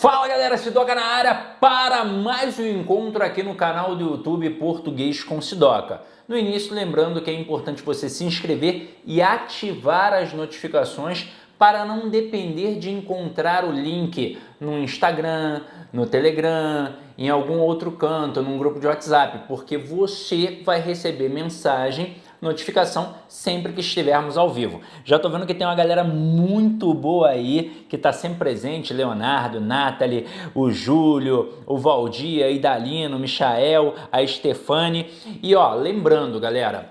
Fala galera, Sidoca na área para mais um encontro aqui no canal do YouTube Português com Sidoca. No início, lembrando que é importante você se inscrever e ativar as notificações para não depender de encontrar o link no Instagram, no Telegram, em algum outro canto, num grupo de WhatsApp, porque você vai receber mensagem, notificação sempre que estivermos ao vivo. Já tô vendo que tem uma galera muito boa aí, que tá sempre presente, Leonardo, Nathalie, o Júlio, o Valdir, a Idalino, o Michael, a Stefane. E ó, lembrando galera,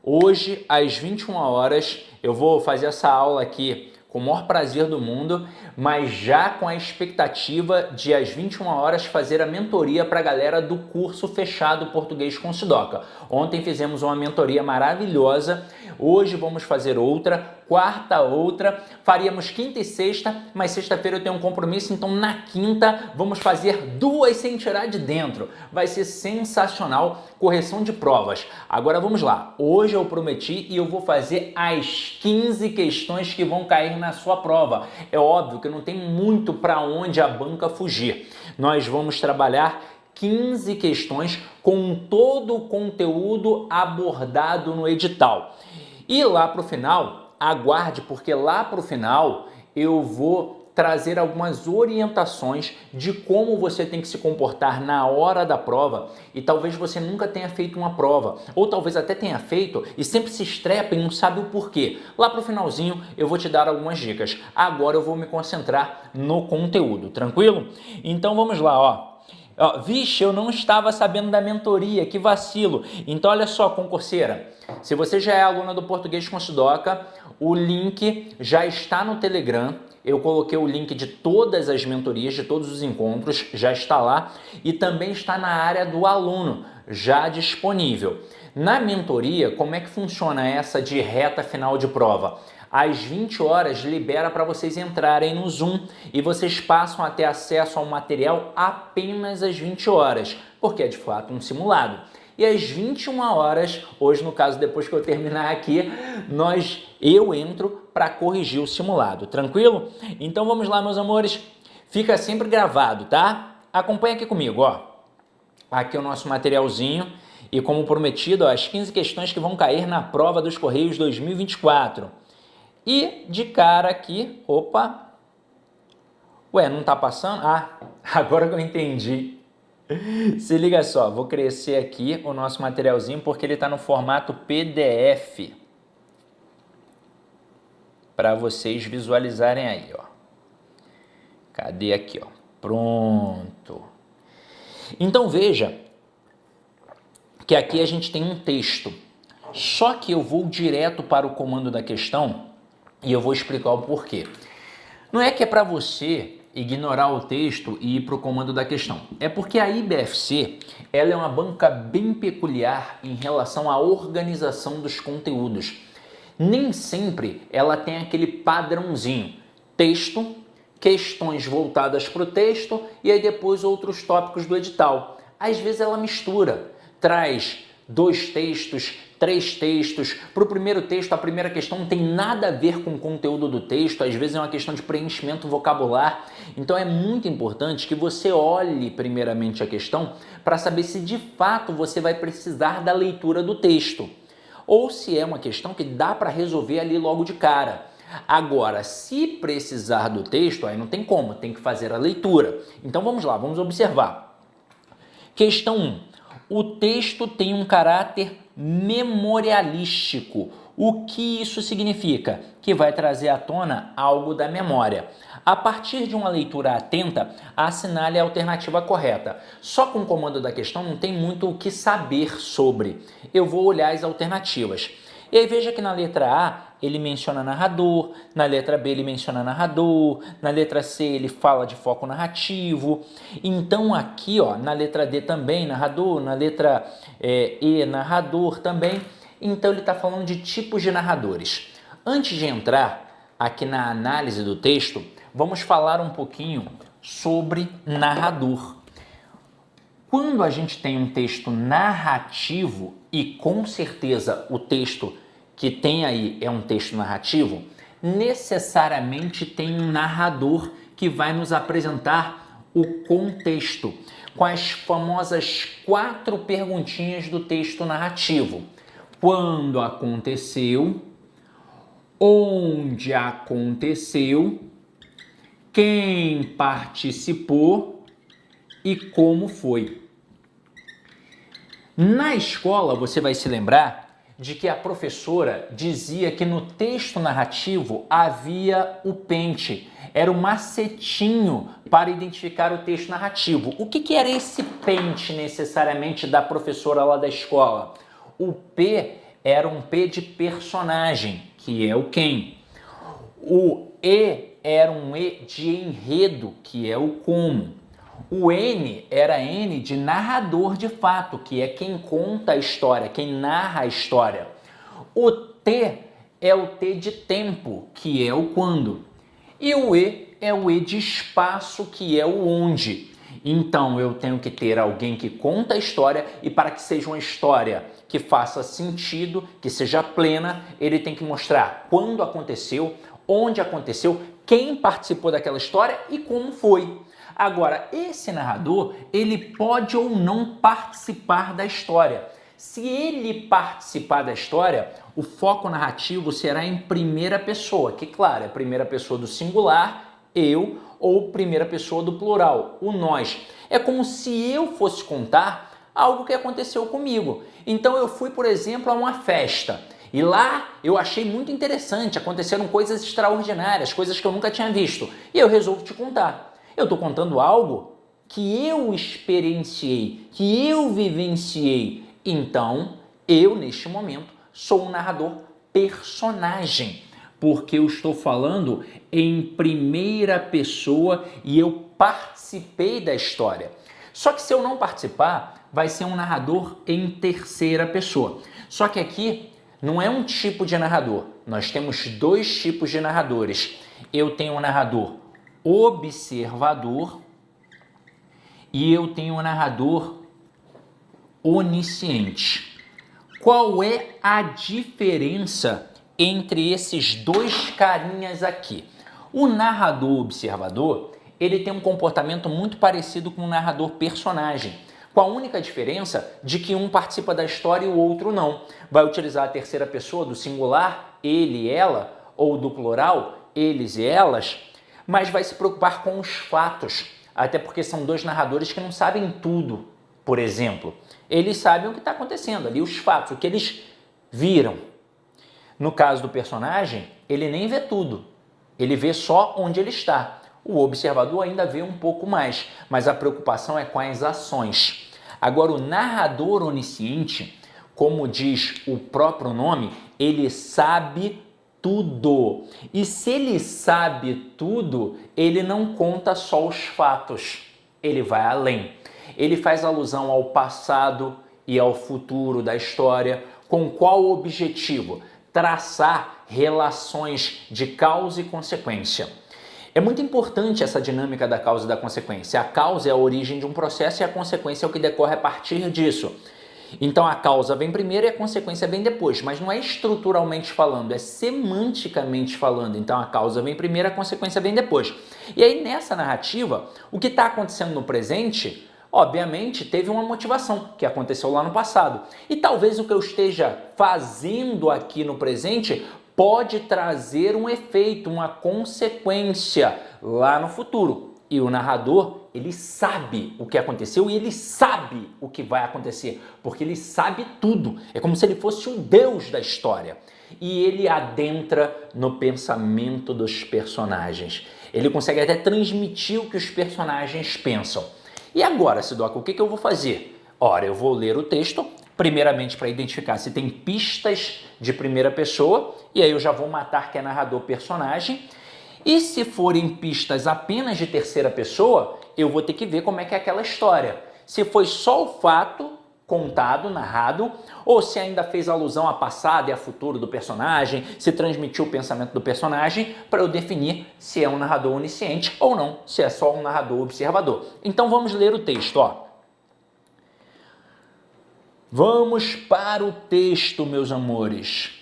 hoje às 21 horas eu vou fazer essa aula aqui com o maior prazer do mundo, mas já com a expectativa de às 21 horas fazer a mentoria para a galera do curso fechado Português com Sidoca. Ontem fizemos uma mentoria maravilhosa, hoje vamos fazer outra, quarta outra, faríamos quinta e sexta, mas sexta-feira eu tenho um compromisso, então na quinta vamos fazer duas sem tirar de dentro. Vai ser sensacional, correção de provas. Agora vamos lá, hoje eu prometi e eu vou fazer as 15 questões que vão cair na sua prova. É óbvio que não tem muito para onde a banca fugir. Nós vamos trabalhar 15 questões com todo o conteúdo abordado no edital. E lá para o final, aguarde, porque lá para o final eu vou trazer algumas orientações de como você tem que se comportar na hora da prova e talvez você nunca tenha feito uma prova, ou talvez até tenha feito e sempre se estrepa e não sabe o porquê. Lá pro finalzinho eu vou te dar algumas dicas. Agora eu vou me concentrar no conteúdo, tranquilo? Então vamos lá, ó. Vixe, eu não estava sabendo da mentoria, que vacilo. Então olha só, concurseira, se você já é aluna do Português com Sidoca, o link já está no Telegram. Eu coloquei o link de todas as mentorias, de todos os encontros, já está lá. E também está na área do aluno, já disponível. Na mentoria, como é que funciona essa de reta final de prova? Às 20 horas libera para vocês entrarem no Zoom e vocês passam a ter acesso ao material apenas às 20 horas, porque é de fato um simulado. E às 21 horas, hoje no caso depois que eu terminar aqui, eu entro para corrigir o simulado, tranquilo? Então vamos lá, meus amores, fica sempre gravado, tá? Acompanha aqui comigo, ó. Aqui é o nosso materialzinho e como prometido, ó, as 15 questões que vão cair na prova dos Correios 2024. E de cara aqui, opa, ué, não tá passando? Ah, agora que eu entendi. Se liga só, vou crescer aqui o nosso materialzinho porque ele tá no formato PDF. Para vocês visualizarem aí, ó. Cadê aqui, ó? Pronto. Então veja que aqui a gente tem um texto. Só que eu vou direto para o comando da questão e eu vou explicar o porquê. Não é que é para você ignorar o texto e ir para o comando da questão. É porque a IBFC ela é uma banca bem peculiar em relação à organização dos conteúdos. Nem sempre ela tem aquele padrãozinho. Texto, questões voltadas para o texto e aí depois outros tópicos do edital. Às vezes ela mistura, traz 2 textos, 3 textos. Para o primeiro texto, a primeira questão não tem nada a ver com o conteúdo do texto, às vezes é uma questão de preenchimento vocabular. Então é muito importante que você olhe primeiramente a questão para saber se de fato você vai precisar da leitura do texto. Ou se é uma questão que dá para resolver ali logo de cara. Agora, se precisar do texto, aí não tem como, tem que fazer a leitura. Então vamos lá, vamos observar. Questão 1. O texto tem um caráter memorialístico. O que isso significa? Que vai trazer à tona algo da memória. A partir de uma leitura atenta, assinale a alternativa correta. Só com o comando da questão não tem muito o que saber sobre. Eu vou olhar as alternativas. E aí veja que na letra A ele menciona narrador, na letra B ele menciona narrador, na letra C ele fala de foco narrativo. Então aqui ó, na letra D também narrador, na letra E narrador também. Então ele está falando de tipos de narradores. Antes de entrar aqui na análise do texto, vamos falar um pouquinho sobre narrador. Quando a gente tem um texto narrativo, e com certeza o texto que tem aí é um texto narrativo, necessariamente tem um narrador que vai nos apresentar o contexto, com as famosas 4 perguntinhas do texto narrativo. Quando aconteceu, onde aconteceu, quem participou e como foi. Na escola, você vai se lembrar de que a professora dizia que no texto narrativo havia o pente, era o macetinho para identificar o texto narrativo. O que era esse pente necessariamente da professora lá da escola? O P era um P de personagem, que é o quem. O E era um E de enredo, que é o como. O N era N de narrador de fato, que é quem conta a história, quem narra a história. O T é o T de tempo, que é o quando. E o E é o E de espaço, que é o onde. Então eu tenho que ter alguém que conta a história e para que seja uma história que faça sentido, que seja plena, ele tem que mostrar quando aconteceu, onde aconteceu, quem participou daquela história e como foi. Agora, esse narrador, ele pode ou não participar da história. Se ele participar da história, o foco narrativo será em primeira pessoa, que claro, é primeira pessoa do singular, eu, ou primeira pessoa do plural, o nós. É como se eu fosse contar algo que aconteceu comigo. Então eu fui, por exemplo, a uma festa. E lá eu achei muito interessante, aconteceram coisas extraordinárias, coisas que eu nunca tinha visto. E eu resolvo te contar. Eu estou contando algo que eu experienciei, que eu vivenciei. Então, eu, neste momento, sou um narrador personagem, porque eu estou falando em primeira pessoa e eu participei da história. Só que se eu não participar, vai ser um narrador em terceira pessoa. Só que aqui não é um tipo de narrador. Nós temos 2 tipos de narradores. Eu tenho um narrador observador e eu tenho um narrador onisciente. Qual é a diferença entre esses 2 carinhas aqui? O narrador observador, ele tem um comportamento muito parecido com o narrador personagem, com a única diferença de que um participa da história e o outro não. Vai utilizar a terceira pessoa do singular, ele e ela, ou do plural, eles e elas, mas vai se preocupar com os fatos, até porque são 2 narradores que não sabem tudo, por exemplo. Eles sabem o que está acontecendo ali, os fatos, o que eles viram. No caso do personagem, ele nem vê tudo, ele vê só onde ele está. O observador ainda vê um pouco mais, mas a preocupação é com as ações. Agora, o narrador onisciente, como diz o próprio nome, ele sabe tudo. E se ele sabe tudo, ele não conta só os fatos, ele vai além. Ele faz alusão ao passado e ao futuro da história, com qual objetivo? Traçar relações de causa e consequência. É muito importante essa dinâmica da causa e da consequência. A causa é a origem de um processo e a consequência é o que decorre a partir disso. Então a causa vem primeiro e a consequência vem depois, mas não é estruturalmente falando, é semanticamente falando. Então a causa vem primeiro, a consequência vem depois. E aí nessa narrativa, o que está acontecendo no presente, obviamente teve uma motivação que aconteceu lá no passado. E talvez o que eu esteja fazendo aqui no presente pode trazer um efeito, uma consequência lá no futuro. E o narrador, ele sabe o que aconteceu e ele sabe o que vai acontecer, porque ele sabe tudo. É como se ele fosse o Deus da história. E ele adentra no pensamento dos personagens. Ele consegue até transmitir o que os personagens pensam. E agora, Sidoca, o que eu vou fazer? Ora, eu vou ler o texto, primeiramente para identificar se tem pistas de primeira pessoa, e aí eu já vou matar que é narrador personagem. E se forem pistas apenas de terceira pessoa, eu vou ter que ver como é que é aquela história. Se foi só o fato contado, narrado, ou se ainda fez alusão a passado e a futuro do personagem, se transmitiu o pensamento do personagem, para eu definir se é um narrador onisciente ou não, se é só um narrador observador. Então vamos ler o texto, ó. Vamos para o texto, meus amores.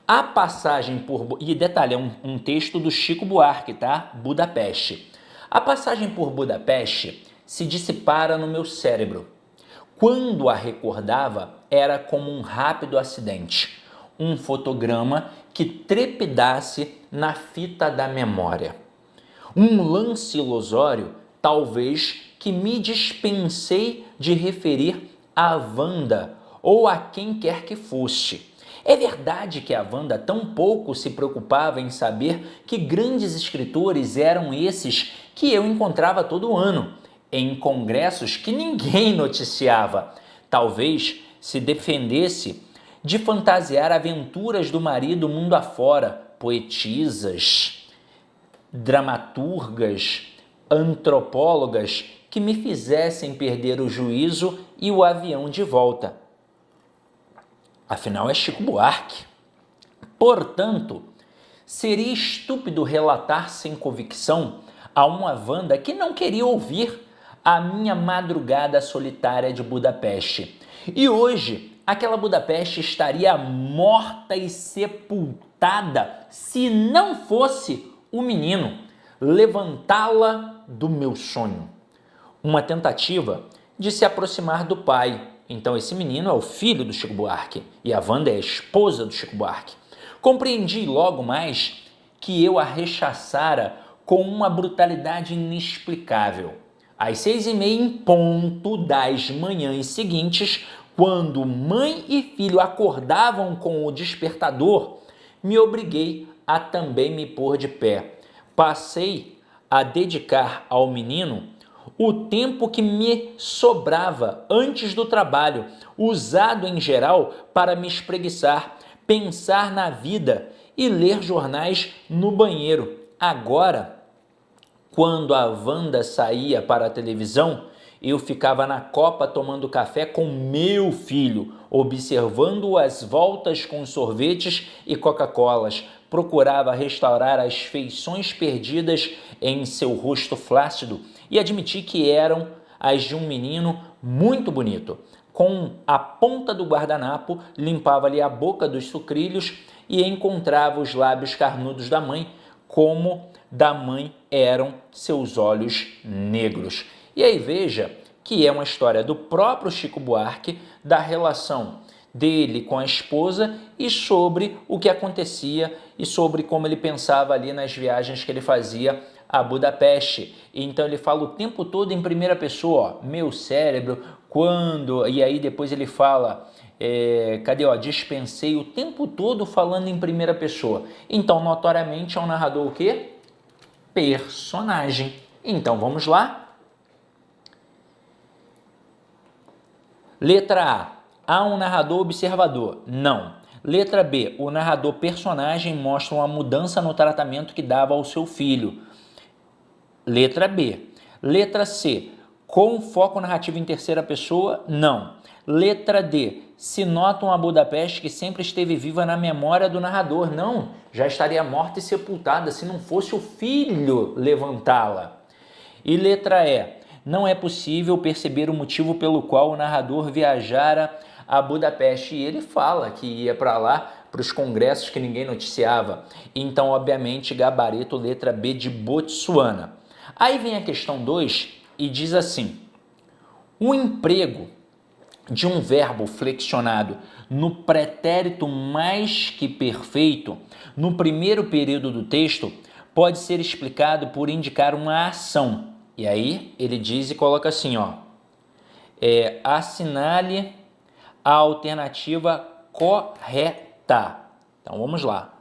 A passagem por... E detalhe, é um texto do Chico Buarque, tá? Budapeste. A passagem por Budapeste se dissipara no meu cérebro. Quando a recordava, era como um rápido acidente, um fotograma que trepidasse na fita da memória. Um lance ilusório, talvez, que me dispensei de referir a Wanda ou a quem quer que fosse. É verdade que a Wanda tão pouco se preocupava em saber que grandes escritores eram esses que eu encontrava todo ano, em congressos que ninguém noticiava. Talvez se defendesse de fantasiar aventuras do marido mundo afora, poetisas, dramaturgas, antropólogas que me fizessem perder o juízo e o avião de volta. Afinal, é Chico Buarque. Portanto, seria estúpido relatar sem convicção a uma Wanda que não queria ouvir a minha madrugada solitária de Budapeste. E hoje, aquela Budapeste estaria morta e sepultada se não fosse o menino levantá-la do meu sonho. Uma tentativa de se aproximar do pai. Então esse menino é o filho do Chico Buarque e a Wanda é a esposa do Chico Buarque. Compreendi logo mais que eu a rechaçara com uma brutalidade inexplicável. Às 6h30 em ponto das manhãs seguintes, quando mãe e filho acordavam com o despertador, me obriguei a também me pôr de pé. Passei a dedicar ao menino o tempo que me sobrava antes do trabalho, usado em geral para me espreguiçar, pensar na vida e ler jornais no banheiro. Agora, quando a Wanda saía para a televisão, eu ficava na copa tomando café com meu filho, observando as voltas com sorvetes e Coca-Colas. Procurava restaurar as feições perdidas em seu rosto flácido e admiti que eram as de um menino muito bonito. Com a ponta do guardanapo, limpava-lhe a boca dos sucrilhos e encontrava os lábios carnudos da mãe, como da mãe eram seus olhos negros. E aí veja que é uma história do próprio Chico Buarque, da relação dele com a esposa e sobre o que acontecia e sobre como ele pensava ali nas viagens que ele fazia a Budapeste. Então ele fala o tempo todo em primeira pessoa, ó, meu cérebro, quando... E aí depois ele fala, dispensei o tempo todo falando em primeira pessoa. Então, notoriamente, é um narrador o quê? Personagem. Então, vamos lá? Letra A. Há um narrador observador? Não. Letra B. O narrador personagem mostra uma mudança no tratamento que dava ao seu filho. Letra B. Letra C. Com foco narrativo em terceira pessoa? Não. Letra D. Se nota uma Budapeste que sempre esteve viva na memória do narrador? Não. Já estaria morta e sepultada se não fosse o filho levantá-la. E letra E. Não é possível perceber o motivo pelo qual o narrador viajara a Budapeste. E ele fala que ia para lá, para os congressos que ninguém noticiava. Então, obviamente, gabarito letra B de Botsuana. Aí vem a questão 2 e diz assim: o emprego de um verbo flexionado no pretérito mais que perfeito, no primeiro período do texto, pode ser explicado por indicar uma ação. E aí ele diz e coloca assim, ó, assinale a alternativa correta. Então vamos lá.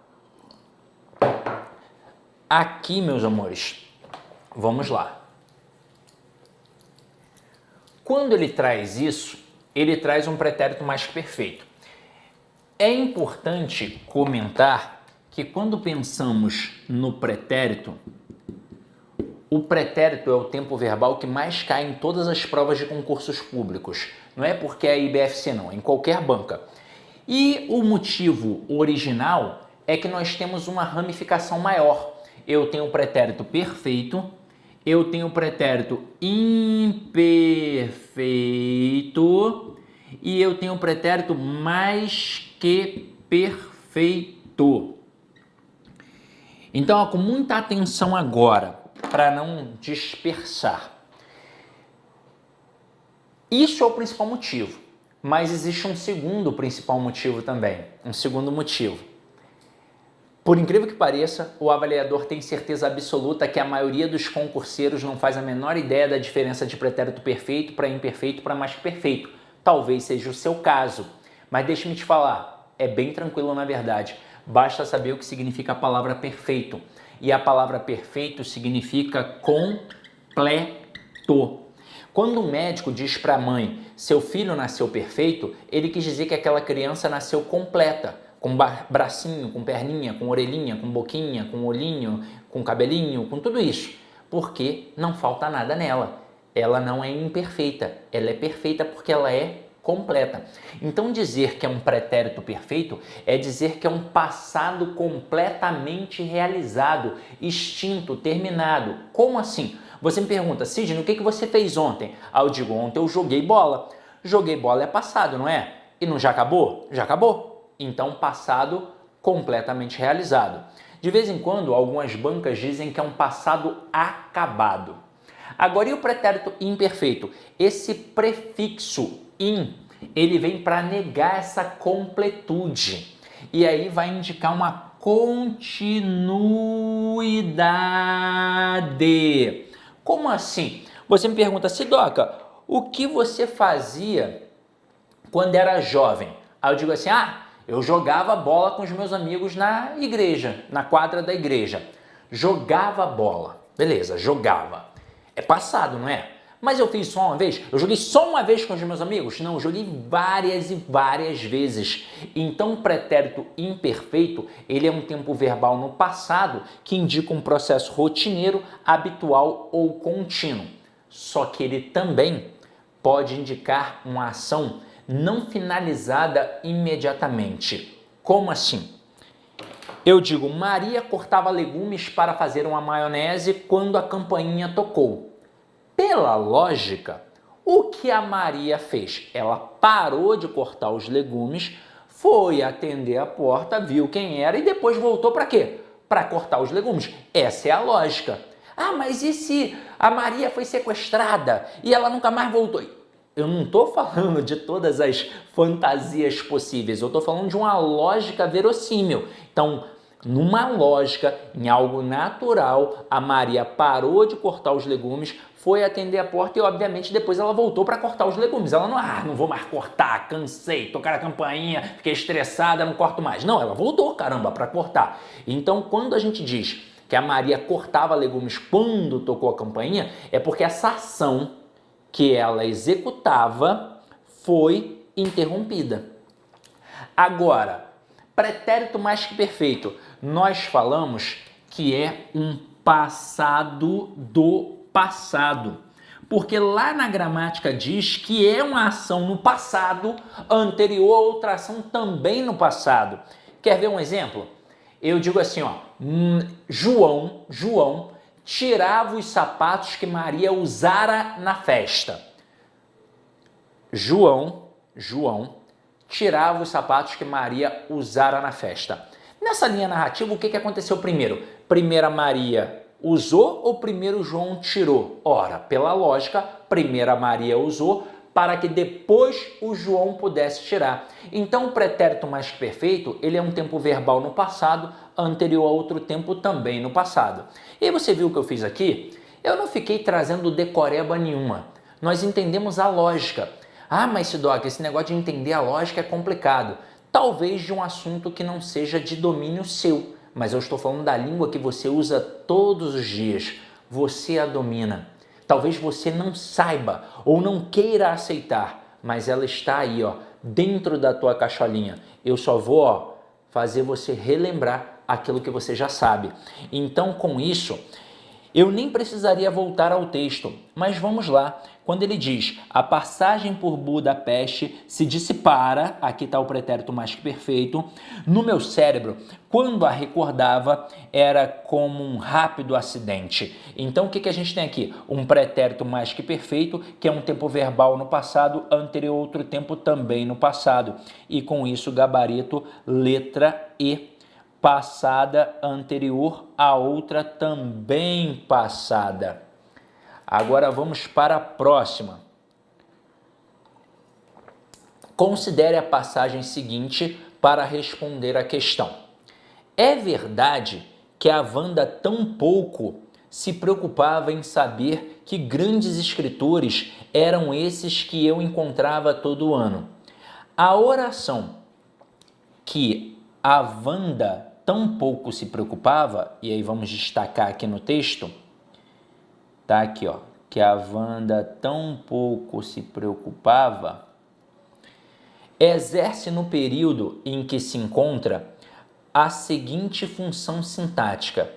Aqui, meus amores, vamos lá. Quando ele traz isso, ele traz um pretérito mais que perfeito. É importante comentar que quando pensamos no pretérito, o pretérito é o tempo verbal que mais cai em todas as provas de concursos públicos. Não é porque é a IBFC não, é em qualquer banca. E o motivo original é que nós temos uma ramificação maior. Eu tenho o pretérito perfeito, eu tenho o pretérito imperfeito e eu tenho o pretérito mais que perfeito. Então, ó, com muita atenção agora. para não dispersar. Isso é o principal motivo, mas existe um segundo principal motivo também, um segundo motivo. Por incrível que pareça, o avaliador tem certeza absoluta que a maioria dos concurseiros não faz a menor ideia da diferença de pretérito perfeito para imperfeito para mais que perfeito. Talvez seja o seu caso, mas deixe-me te falar, é bem tranquilo na verdade. Basta saber o que significa a palavra perfeito. E a palavra perfeito significa completo. Quando o médico diz para a mãe, seu filho nasceu perfeito, ele quis dizer que aquela criança nasceu completa, com bracinho, com perninha, com orelhinha, com boquinha, com olhinho, com cabelinho, com tudo isso, porque não falta nada nela. Ela não é imperfeita, ela é perfeita porque ela é completa. Então dizer que é um pretérito perfeito é dizer que é um passado completamente realizado, extinto, terminado. Como assim? Você me pergunta, Sidney, o que você fez ontem? Eu digo, ontem eu joguei bola. Joguei bola é passado, não é? E não já acabou? Já acabou. Então, passado completamente realizado. De vez em quando, algumas bancas dizem que é um passado acabado. Agora, e o pretérito imperfeito? Esse prefixo in, ele vem para negar essa completude. E aí vai indicar uma continuidade. Como assim? Você me pergunta, Sidoca, o que você fazia quando era jovem? Aí eu digo assim, eu jogava bola com os meus amigos na igreja, na quadra da igreja. Jogava bola. Beleza, jogava. É passado, não é? Mas eu fiz só uma vez? Eu joguei só uma vez com os meus amigos? Não, eu joguei várias e várias vezes. Então, o pretérito imperfeito, ele é um tempo verbal no passado que indica um processo rotineiro, habitual ou contínuo. Só que ele também pode indicar uma ação não finalizada imediatamente. Como assim? Eu digo, Maria cortava legumes para fazer uma maionese quando a campainha tocou. Pela lógica, o que a Maria fez? Ela parou de cortar os legumes, foi atender a porta, viu quem era e depois voltou para quê? Para cortar os legumes. Essa é a lógica. Mas e se a Maria foi sequestrada e ela nunca mais voltou? Eu não estou falando de todas as fantasias possíveis, eu estou falando de uma lógica verossímil. Então, numa lógica, em algo natural, a Maria parou de cortar os legumes, foi atender a porta e, obviamente, depois ela voltou para cortar os legumes. Ela não vou mais cortar, cansei, tocar a campainha, fiquei estressada, não corto mais. Não, ela voltou, caramba, para cortar. Então, quando a gente diz que a Maria cortava legumes quando tocou a campainha, é porque essa ação que ela executava foi interrompida. Agora, pretérito mais que perfeito, nós falamos que é um passado do passado. Porque lá na gramática diz que é uma ação no passado anterior a outra ação também no passado. Quer ver um exemplo? Eu digo assim, João tirava os sapatos que Maria usara na festa. João tirava os sapatos que Maria usara na festa. Nessa linha narrativa, o que aconteceu primeiro? Primeiro Maria usou ou primeiro João tirou? Ora, pela lógica, primeiro Maria usou para que depois o João pudesse tirar. Então, o pretérito mais que perfeito, ele é um tempo verbal no passado, anterior a outro tempo também no passado. E aí você viu o que eu fiz aqui? Eu não fiquei trazendo decoreba nenhuma. Nós entendemos a lógica. Mas Sidoca, esse negócio de entender a lógica é complicado. Talvez de um assunto que não seja de domínio seu, mas eu estou falando da língua que você usa todos os dias. Você a domina. Talvez você não saiba ou não queira aceitar, mas ela está aí, dentro da tua cacholinha. Eu só vou, fazer você relembrar aquilo que você já sabe. Então, com isso, eu nem precisaria voltar ao texto, mas vamos lá. Quando ele diz, a passagem por Budapeste se dissipara, aqui está o pretérito mais que perfeito, no meu cérebro, quando a recordava, era como um rápido acidente. Então, o que a gente tem aqui? Um pretérito mais que perfeito, que é um tempo verbal no passado, anterior a outro tempo também no passado. E com isso, gabarito, letra E. passada anterior à outra também passada. Agora vamos para a próxima. Considere a passagem seguinte para responder à questão. É verdade que a Wanda tão pouco se preocupava em saber que grandes escritores eram esses que eu encontrava todo ano. A oração que a Wanda tão pouco se preocupava, e aí vamos destacar aqui no texto, tá aqui, ó, que a Wanda tão pouco se preocupava, exerce no período em que se encontra a seguinte função sintática: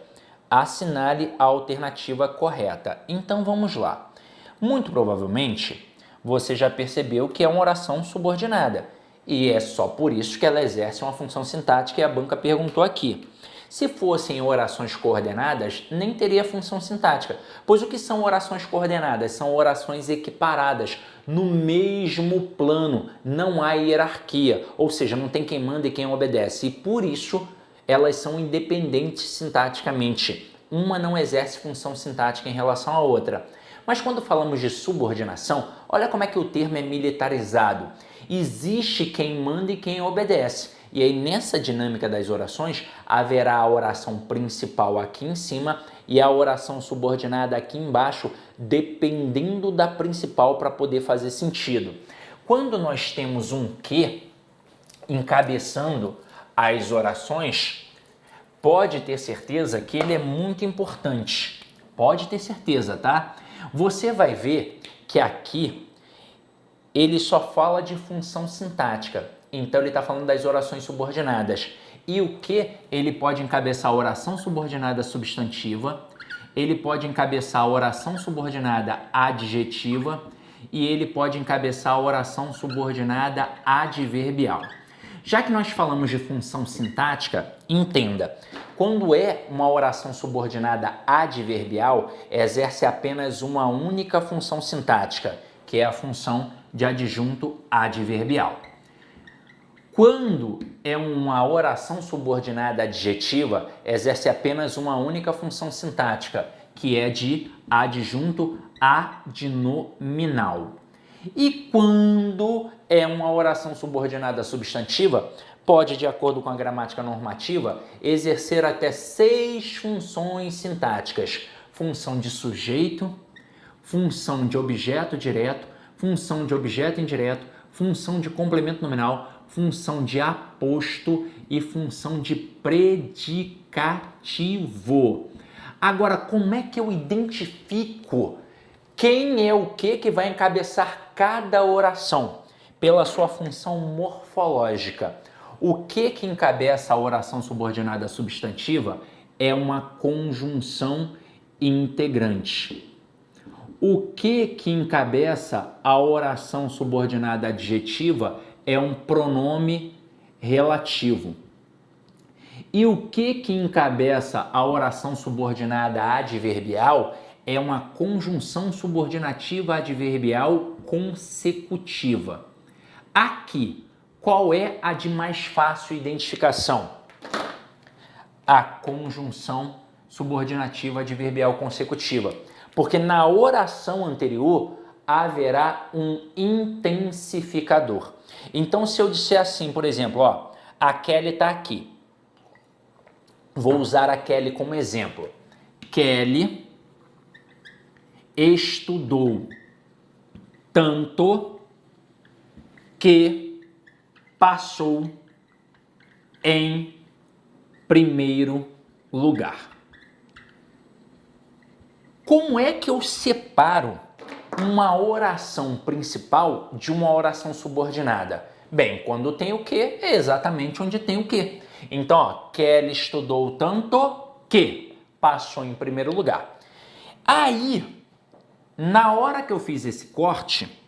assinale a alternativa correta. Então vamos lá. Muito provavelmente você já percebeu que é uma oração subordinada e é só por isso que ela exerce uma função sintática e a banca perguntou aqui. Se fossem orações coordenadas, nem teria função sintática, pois o que são orações coordenadas? São orações equiparadas, no mesmo plano, não há hierarquia, ou seja, não tem quem manda e quem obedece, e por isso elas são independentes sintaticamente. Uma não exerce função sintática em relação à outra. Mas quando falamos de subordinação, olha como é que o termo é militarizado. Existe quem manda e quem obedece. E aí nessa dinâmica das orações, haverá a oração principal aqui em cima e a oração subordinada aqui embaixo, dependendo da principal para poder fazer sentido. Quando nós temos um que encabeçando as orações, pode ter certeza que ele é muito importante. Pode ter certeza, tá? Você vai ver que aqui ele só fala de função sintática. Então ele está falando das orações subordinadas. E o que? Ele pode encabeçar a oração subordinada substantiva, ele pode encabeçar a oração subordinada adjetiva e ele pode encabeçar a oração subordinada adverbial. Já que nós falamos de função sintática, entenda, quando é uma oração subordinada adverbial, exerce apenas uma única função sintática, que é a função de adjunto adverbial. Quando é uma oração subordinada adjetiva, exerce apenas uma única função sintática, que é de adjunto adnominal. E quando é uma oração subordinada substantiva, pode, de acordo com a gramática normativa, exercer até 6 funções sintáticas: função de sujeito, função de objeto direto, função de objeto indireto, função de complemento nominal, função de aposto e função de predicativo. Agora, como é que eu identifico quem é o que vai encabeçar cada oração? Pela sua função morfológica. O que encabeça a oração subordinada substantiva é uma conjunção integrante. O que encabeça a oração subordinada adjetiva é um pronome relativo. E o que encabeça a oração subordinada adverbial é uma conjunção subordinativa adverbial consecutiva. Aqui, qual é a de mais fácil identificação? A conjunção subordinativa adverbial consecutiva. Porque na oração anterior haverá um intensificador. Então, se eu disser assim, por exemplo, ó, a Kelly está aqui. Vou usar a Kelly como exemplo. Kelly estudou tanto que passou em primeiro lugar. Como é que eu separo uma oração principal de uma oração subordinada? Bem, quando tem o que, é exatamente onde tem o que. Então, ó, Kelly estudou tanto que passou em primeiro lugar. Aí, na hora que eu fiz esse corte,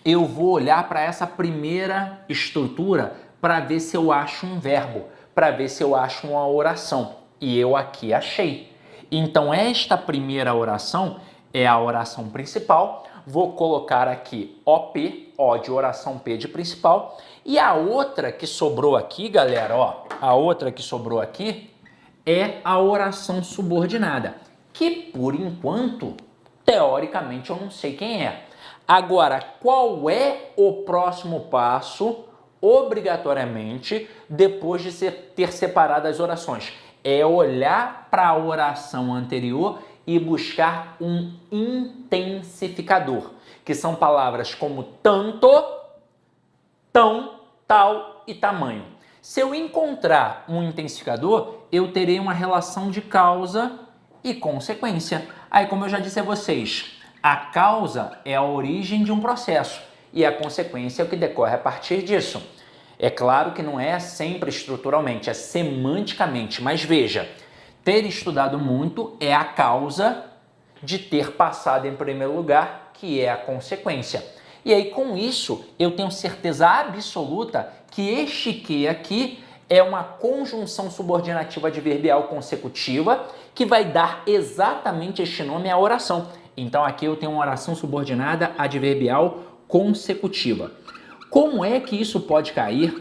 eu vou olhar para essa primeira estrutura para ver se eu acho um verbo, para ver se eu acho uma oração. E eu aqui achei. Então, esta primeira oração é a oração principal, vou colocar aqui OP, O de oração, P de principal, e a outra que sobrou aqui, galera, ó, a outra que sobrou aqui é a oração subordinada, que por enquanto, teoricamente, eu não sei quem é. Agora, qual é o próximo passo, obrigatoriamente, depois de ter separado as orações? É olhar para a oração anterior e buscar um intensificador, que são palavras como tanto, tão, tal e tamanho. Se eu encontrar um intensificador, eu terei uma relação de causa e consequência. Aí, como eu já disse a vocês, a causa é a origem de um processo e a consequência é o que decorre a partir disso. É claro que não é sempre estruturalmente, é semanticamente, mas veja, ter estudado muito é a causa de ter passado em primeiro lugar, que é a consequência. E aí, com isso, eu tenho certeza absoluta que este que aqui é uma conjunção subordinativa adverbial consecutiva que vai dar exatamente este nome à oração. Então, aqui eu tenho uma oração subordinada adverbial consecutiva. Como é que isso pode cair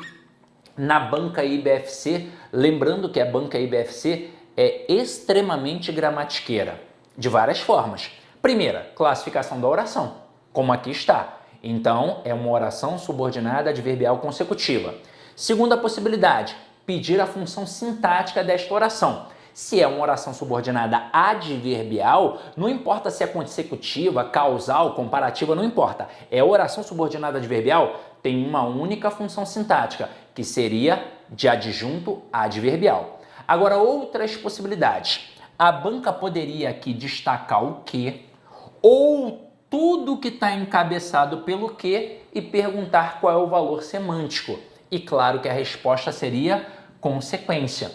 na banca IBFC? Lembrando que a banca IBFC é extremamente gramatiqueira, de várias formas. Primeira, classificação da oração, como aqui está. Então, é uma oração subordinada adverbial consecutiva. Segunda possibilidade, pedir a função sintática desta oração. Se é uma oração subordinada adverbial, não importa se é consecutiva, causal, comparativa, não importa. É oração subordinada adverbial, tem uma única função sintática, que seria de adjunto adverbial. Agora, outras possibilidades. A banca poderia aqui destacar o que, ou tudo que está encabeçado pelo que e perguntar qual é o valor semântico. E claro que a resposta seria consequência.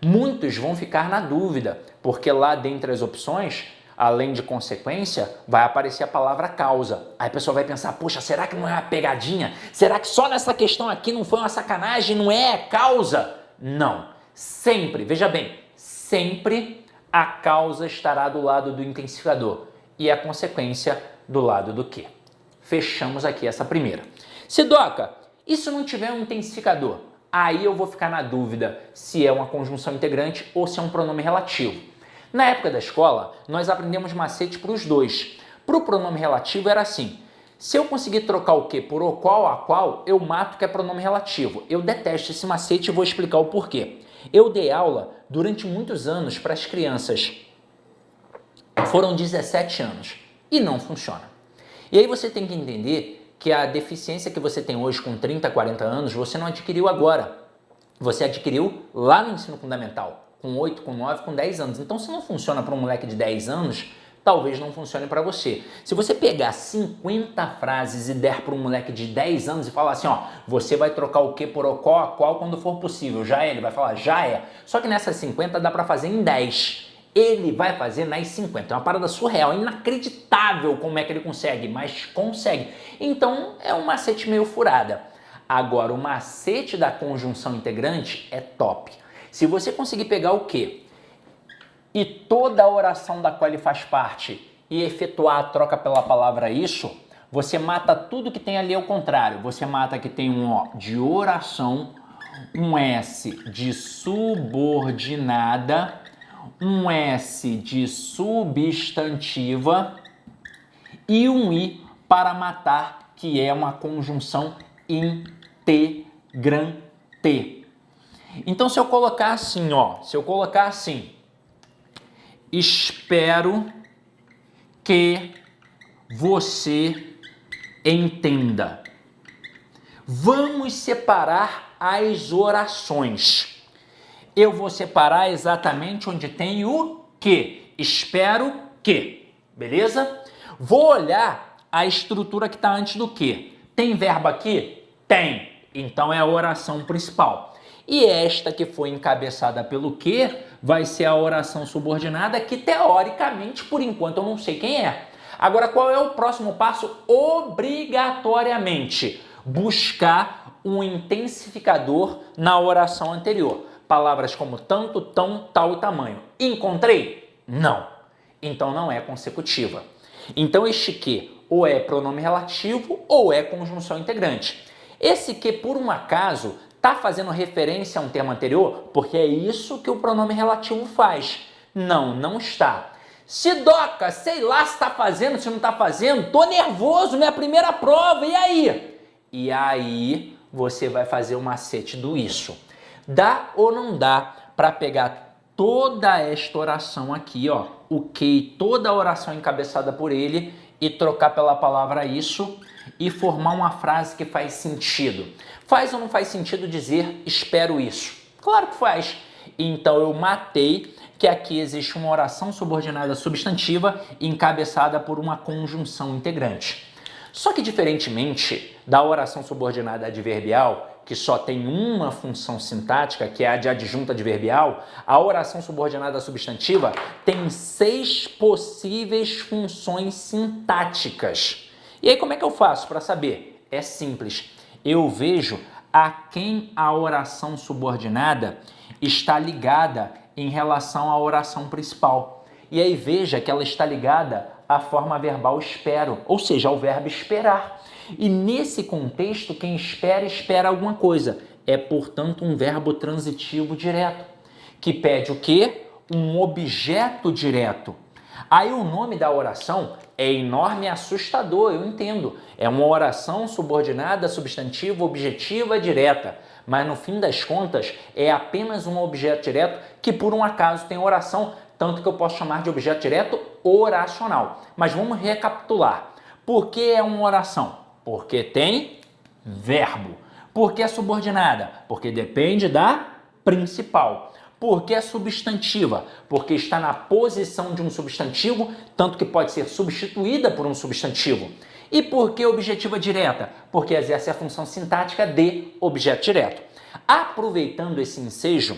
Muitos vão ficar na dúvida, porque lá dentre as opções, além de consequência, vai aparecer a palavra causa. Aí a pessoa vai pensar, poxa, será que não é uma pegadinha? Será que só nessa questão aqui não foi uma sacanagem, não é causa? Não. Sempre, veja bem, sempre a causa estará do lado do intensificador e a consequência do lado do que. Fechamos aqui essa primeira. Se Doca, isso não tiver um intensificador, aí eu vou ficar na dúvida se é uma conjunção integrante ou se é um pronome relativo. Na época da escola, nós aprendemos macete para os dois. Para o pronome relativo era assim, se eu conseguir trocar o que por o qual a qual, eu mato que é pronome relativo. Eu detesto esse macete e vou explicar o porquê. Eu dei aula durante muitos anos para as crianças. Foram 17 anos e não funciona. E aí você tem que entender que a deficiência que você tem hoje com 30, 40 anos, você não adquiriu agora. Você adquiriu lá no ensino fundamental, com 8, com 9, com 10 anos. Então, se não funciona para um moleque de 10 anos, talvez não funcione para você. Se você pegar 50 frases e der para um moleque de 10 anos e falar assim, ó, você vai trocar o que por o qual a qual quando for possível, já é? Ele vai falar, já é. Só que nessas 50 dá para fazer em 10. Ele vai fazer nas 50. É uma parada surreal, inacreditável como é que ele consegue, mas consegue. Então, é um macete meio furada. Agora, o macete da conjunção integrante é top. Se você conseguir pegar o que e toda a oração da qual ele faz parte e efetuar a troca pela palavra isso, você mata tudo que tem ali ao contrário. Você mata que tem um O de oração, um S de subordinada, um S de substantiva e um I para matar, que é uma conjunção integrante. Então, se eu colocar assim, ó, espero que você entenda. Vamos separar as orações. Eu vou separar exatamente onde tem o que. Espero que. Beleza? Vou olhar a estrutura que está antes do que. Tem verbo aqui? Tem. Então é a oração principal. E esta que foi encabeçada pelo que vai ser a oração subordinada que, teoricamente, por enquanto, eu não sei quem é. Agora, qual é o próximo passo? Obrigatoriamente, buscar um intensificador na oração anterior. Palavras como tanto, tão, tal e tamanho. Encontrei? Não. Então não é consecutiva. Então este que ou é pronome relativo ou é conjunção integrante. Esse que, por um acaso, está fazendo referência a um termo anterior, porque é isso que o pronome relativo faz. Não, não está. Sidoca, sei lá se está fazendo, se não está fazendo, tô nervoso, minha primeira prova, e aí? E aí você vai fazer o macete do isso. Dá ou não dá para pegar toda esta oração aqui, ó, o que, toda a oração encabeçada por ele e trocar pela palavra isso e formar uma frase que faz sentido. Faz ou não faz sentido dizer espero isso? Claro que faz. Então eu matei que aqui existe uma oração subordinada substantiva encabeçada por uma conjunção integrante. Só que diferentemente da oração subordinada adverbial, que só tem uma função sintática, que é a de adjunta adverbial, a oração subordinada substantiva tem 6 possíveis funções sintáticas. E aí como é que eu faço para saber? É simples. Eu vejo a quem a oração subordinada está ligada em relação à oração principal. E aí veja que ela está ligada à forma verbal espero, ou seja, ao verbo esperar. E nesse contexto, quem espera, espera alguma coisa. É, portanto, um verbo transitivo direto, que pede o quê? Um objeto direto. Aí o nome da oração é enorme e assustador, eu entendo. É uma oração subordinada, substantiva, objetiva, direta. Mas no fim das contas é apenas um objeto direto que por um acaso tem oração, tanto que eu posso chamar de objeto direto oracional. Mas vamos recapitular. Por que é uma oração? Porque tem verbo. Por que é subordinada? Porque depende da principal. Por que é substantiva? Porque está na posição de um substantivo, tanto que pode ser substituída por um substantivo. E por que objetiva direta? Porque exerce a função sintática de objeto direto. Aproveitando esse ensejo,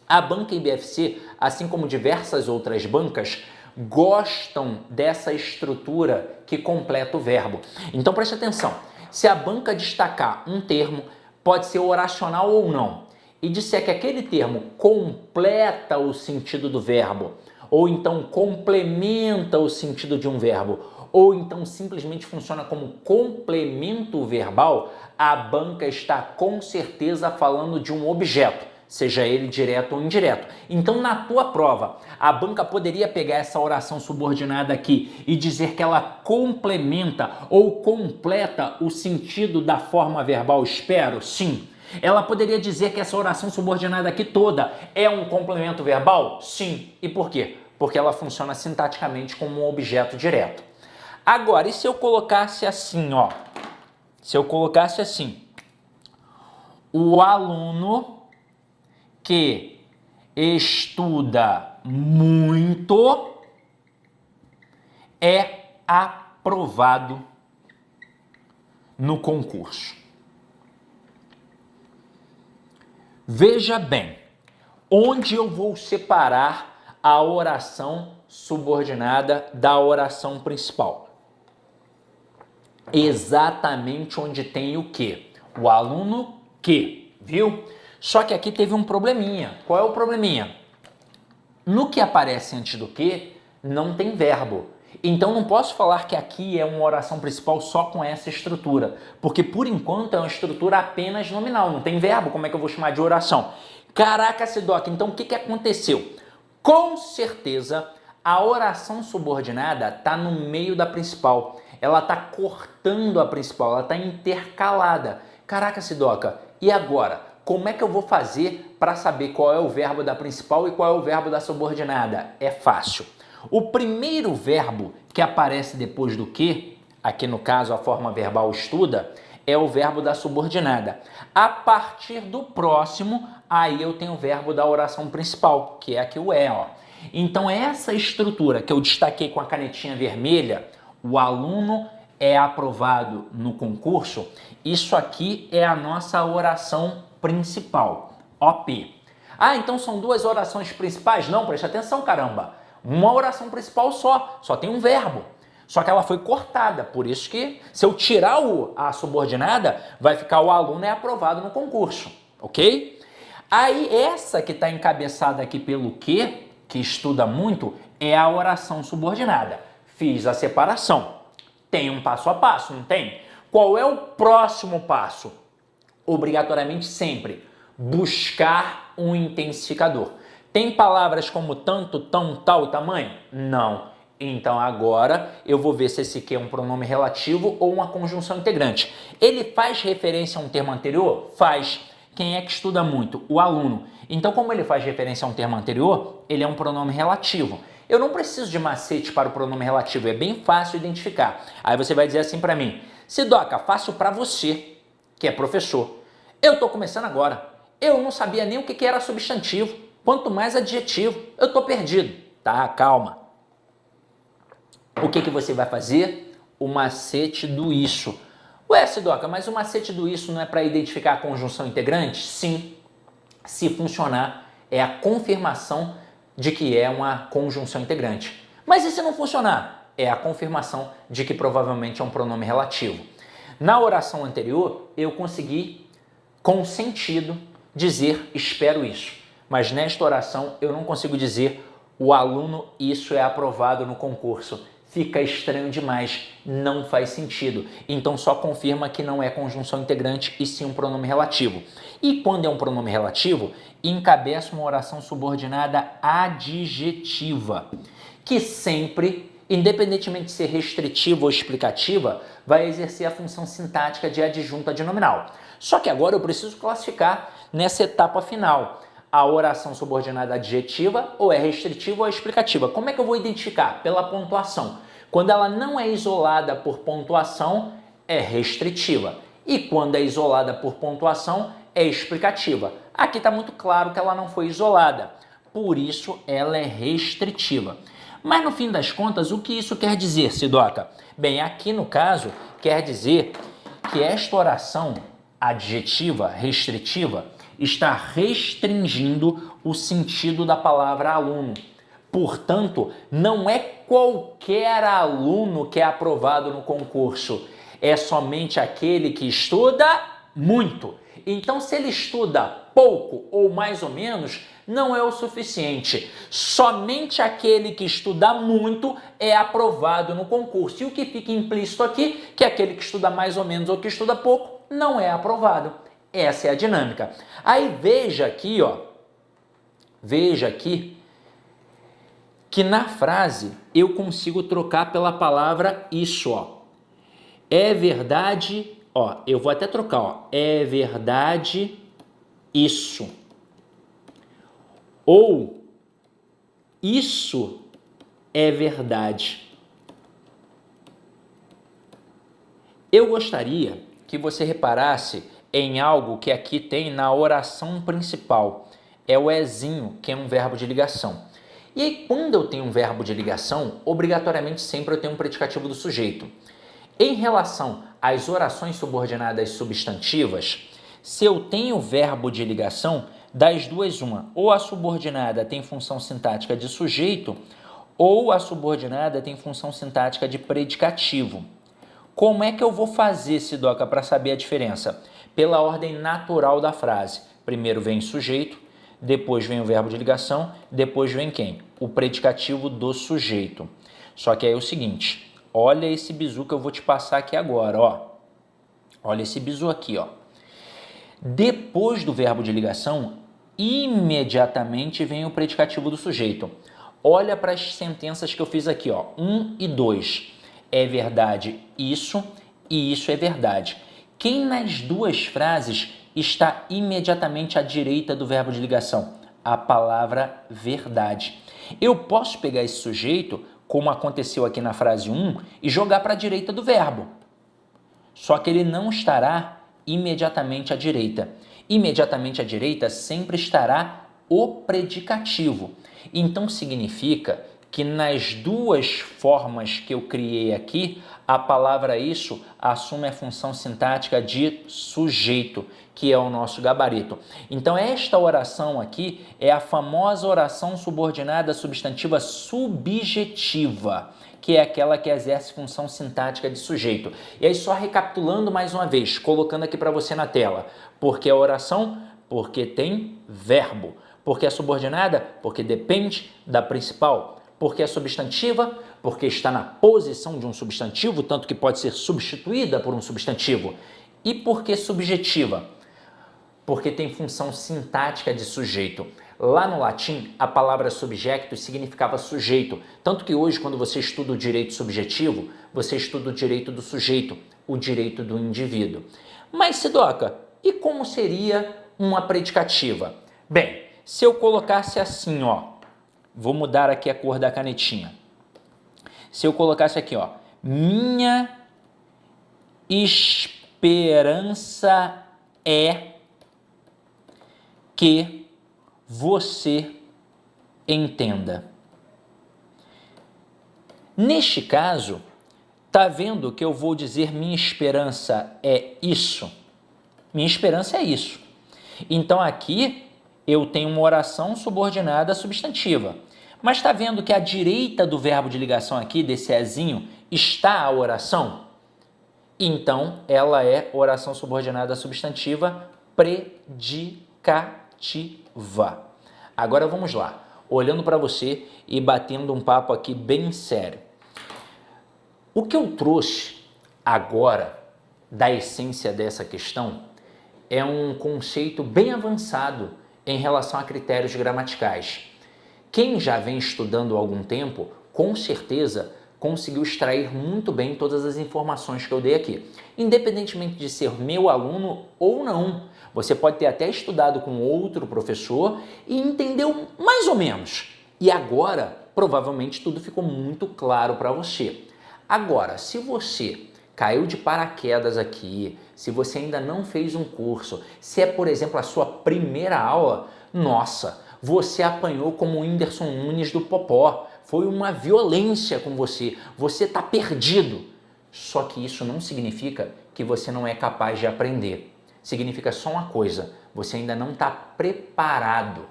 a banca IBFC, assim como diversas outras bancas, gostam dessa estrutura que completa o verbo. Então preste atenção, se a banca destacar um termo, pode ser oracional ou não, e disser que aquele termo completa o sentido do verbo, ou então complementa o sentido de um verbo, ou então simplesmente funciona como complemento verbal, a banca está com certeza falando de um objeto, seja ele direto ou indireto. Então, na tua prova, a banca poderia pegar essa oração subordinada aqui e dizer que ela complementa ou completa o sentido da forma verbal espero? Sim. Ela poderia dizer que essa oração subordinada aqui toda é um complemento verbal? Sim. E por quê? Porque ela funciona sintaticamente como um objeto direto. Agora, e se eu colocasse assim, ó? Se eu colocasse assim, o aluno que estuda muito é aprovado no concurso. Veja bem, onde eu vou separar a oração subordinada da oração principal? Exatamente onde tem o quê? O aluno que, viu? Só que aqui teve um probleminha. Qual é o probleminha? No que aparece antes do que, não tem verbo. Então não posso falar que aqui é uma oração principal só com essa estrutura, porque por enquanto é uma estrutura apenas nominal, não tem verbo, como é que eu vou chamar de oração? Caraca, Sidoca, então o que aconteceu? Com certeza a oração subordinada está no meio da principal, ela está cortando a principal, ela está intercalada. Caraca, Sidoca, e agora? Como é que eu vou fazer para saber qual é o verbo da principal e qual é o verbo da subordinada? É fácil. O primeiro verbo que aparece depois do que, aqui no caso a forma verbal estuda, é o verbo da subordinada. A partir do próximo, aí eu tenho o verbo da oração principal, que é aqui o é, ó. Então essa estrutura que eu destaquei com a canetinha vermelha, o aluno é aprovado no concurso, isso aqui é a nossa oração principal, OP. Ah, então são duas orações principais? Não, preste atenção, caramba. Uma oração principal só tem um verbo. Só que ela foi cortada, por isso que se eu tirar a subordinada, vai ficar o aluno é aprovado no concurso, ok? Aí essa que está encabeçada aqui pelo que estuda muito, é a oração subordinada. Fiz a separação. Tem um passo a passo, não tem? Qual é o próximo passo? Obrigatoriamente sempre buscar um intensificador. Tem palavras como tanto, tão, tal, tamanho? Não. Então agora eu vou ver se esse aqui é um pronome relativo ou uma conjunção integrante. Ele faz referência a um termo anterior? Faz. Quem é que estuda muito? O aluno. Então, como ele faz referência a um termo anterior, ele é um pronome relativo. Eu não preciso de macete para o pronome relativo, é bem fácil identificar. Aí você vai dizer assim para mim: Sidoca, fácil para você, que é professor. Eu estou começando agora. Eu não sabia nem o que era substantivo, quanto mais adjetivo. Eu estou perdido. Tá, calma. O que você vai fazer? O macete do isso. Ué, Sidoca, mas o macete do isso não é para identificar a conjunção integrante? Sim. Se funcionar, é a confirmação de que é uma conjunção integrante. Mas e se não funcionar? É a confirmação de que provavelmente é um pronome relativo. Na oração anterior, eu consegui, com sentido, dizer espero isso. Mas nesta oração, eu não consigo dizer o aluno isso é aprovado no concurso. Fica estranho demais, não faz sentido. Então só confirma que não é conjunção integrante e sim um pronome relativo. E quando é um pronome relativo, encabeça uma oração subordinada adjetiva, que sempre, independentemente de ser restritiva ou explicativa, vai exercer a função sintática de adjunto adnominal. Só que agora eu preciso classificar nessa etapa final. A oração subordinada adjetiva ou é restritiva ou é explicativa. Como é que eu vou identificar? Pela pontuação. Quando ela não é isolada por pontuação, é restritiva. E quando é isolada por pontuação, é explicativa. Aqui está muito claro que ela não foi isolada. Por isso, ela é restritiva. Mas no fim das contas, o que isso quer dizer, Sidoca? Bem, aqui no caso, quer dizer que esta oração adjetiva, restritiva, está restringindo o sentido da palavra aluno. Portanto, não é qualquer aluno que é aprovado no concurso, é somente aquele que estuda muito. Então, se ele estuda pouco ou mais ou menos, não é o suficiente. Somente aquele que estuda muito é aprovado no concurso. E o que fica implícito aqui, que aquele que estuda mais ou menos ou que estuda pouco, não é aprovado. Essa é a dinâmica. Aí veja aqui, ó. Veja aqui que na frase eu consigo trocar pela palavra isso, ó. É verdade, ó, eu vou até trocar, ó. É verdade isso. Ou isso é verdade. Eu gostaria que você reparasse em algo que aqui tem na oração principal. É o ezinho, que é um verbo de ligação. E aí, quando eu tenho um verbo de ligação, obrigatoriamente sempre eu tenho um predicativo do sujeito. Em relação às orações subordinadas substantivas, se eu tenho verbo de ligação, das duas uma. Ou a subordinada tem função sintática de sujeito, ou a subordinada tem função sintática de predicativo. Como é que eu vou fazer, Sidoca, para saber a diferença? Pela ordem natural da frase. Primeiro vem sujeito, depois vem o verbo de ligação, depois vem quem? O predicativo do sujeito. Só que aí é o seguinte, olha esse bizu que eu vou te passar aqui agora, ó. Olha esse bizu aqui, ó. Depois do verbo de ligação, imediatamente vem o predicativo do sujeito. Olha para as sentenças que eu fiz aqui, ó. 1 e 2. É verdade isso e isso é verdade. Quem nas duas frases está imediatamente à direita do verbo de ligação? A palavra verdade. Eu posso pegar esse sujeito, como aconteceu aqui na frase 1, e jogar para a direita do verbo. Só que ele não estará imediatamente à direita. Imediatamente à direita sempre estará o predicativo. Então significa que nas duas formas que eu criei aqui, a palavra isso assume a função sintática de sujeito, que é o nosso gabarito. Então esta oração aqui é a famosa oração subordinada substantiva subjetiva, que é aquela que exerce função sintática de sujeito. E aí só recapitulando mais uma vez, colocando aqui para você na tela. Porque a oração? Porque tem verbo. Porque é subordinada? Porque depende da principal. porque é substantiva, porque está na posição de um substantivo, tanto que pode ser substituída por um substantivo. E por que subjetiva? Porque tem função sintática de sujeito. Lá no latim, a palavra subjectus significava sujeito, tanto que hoje, quando você estuda o direito subjetivo, você estuda o direito do sujeito, o direito do indivíduo. Mas, Sidoca, e como seria uma predicativa? Bem, se eu colocasse assim, ó, vou mudar aqui a cor da canetinha. Se eu colocasse aqui, ó, minha esperança é que você entenda. Neste caso, tá vendo que eu vou dizer minha esperança é isso? Minha esperança é isso. Então aqui eu tenho uma oração subordinada substantiva. Mas tá vendo que à direita do verbo de ligação aqui, desse ezinho, está a oração? Então ela é oração subordinada substantiva predicativa. Agora vamos lá, olhando para você e batendo um papo aqui bem sério. O que eu trouxe agora da essência dessa questão é um conceito bem avançado em relação a critérios gramaticais. Quem já vem estudando há algum tempo, com certeza conseguiu extrair muito bem todas as informações que eu dei aqui. Independentemente de ser meu aluno ou não, você pode ter até estudado com outro professor e entendeu mais ou menos. E agora, provavelmente, tudo ficou muito claro para você. Agora, se você caiu de paraquedas aqui, se você ainda não fez um curso, se é, por exemplo, a sua primeira aula, nossa, você apanhou como o Whindersson Nunes do Popó. Foi uma violência com você. Você está perdido. Só que isso não significa que você não é capaz de aprender. Significa só uma coisa, você ainda não está preparado.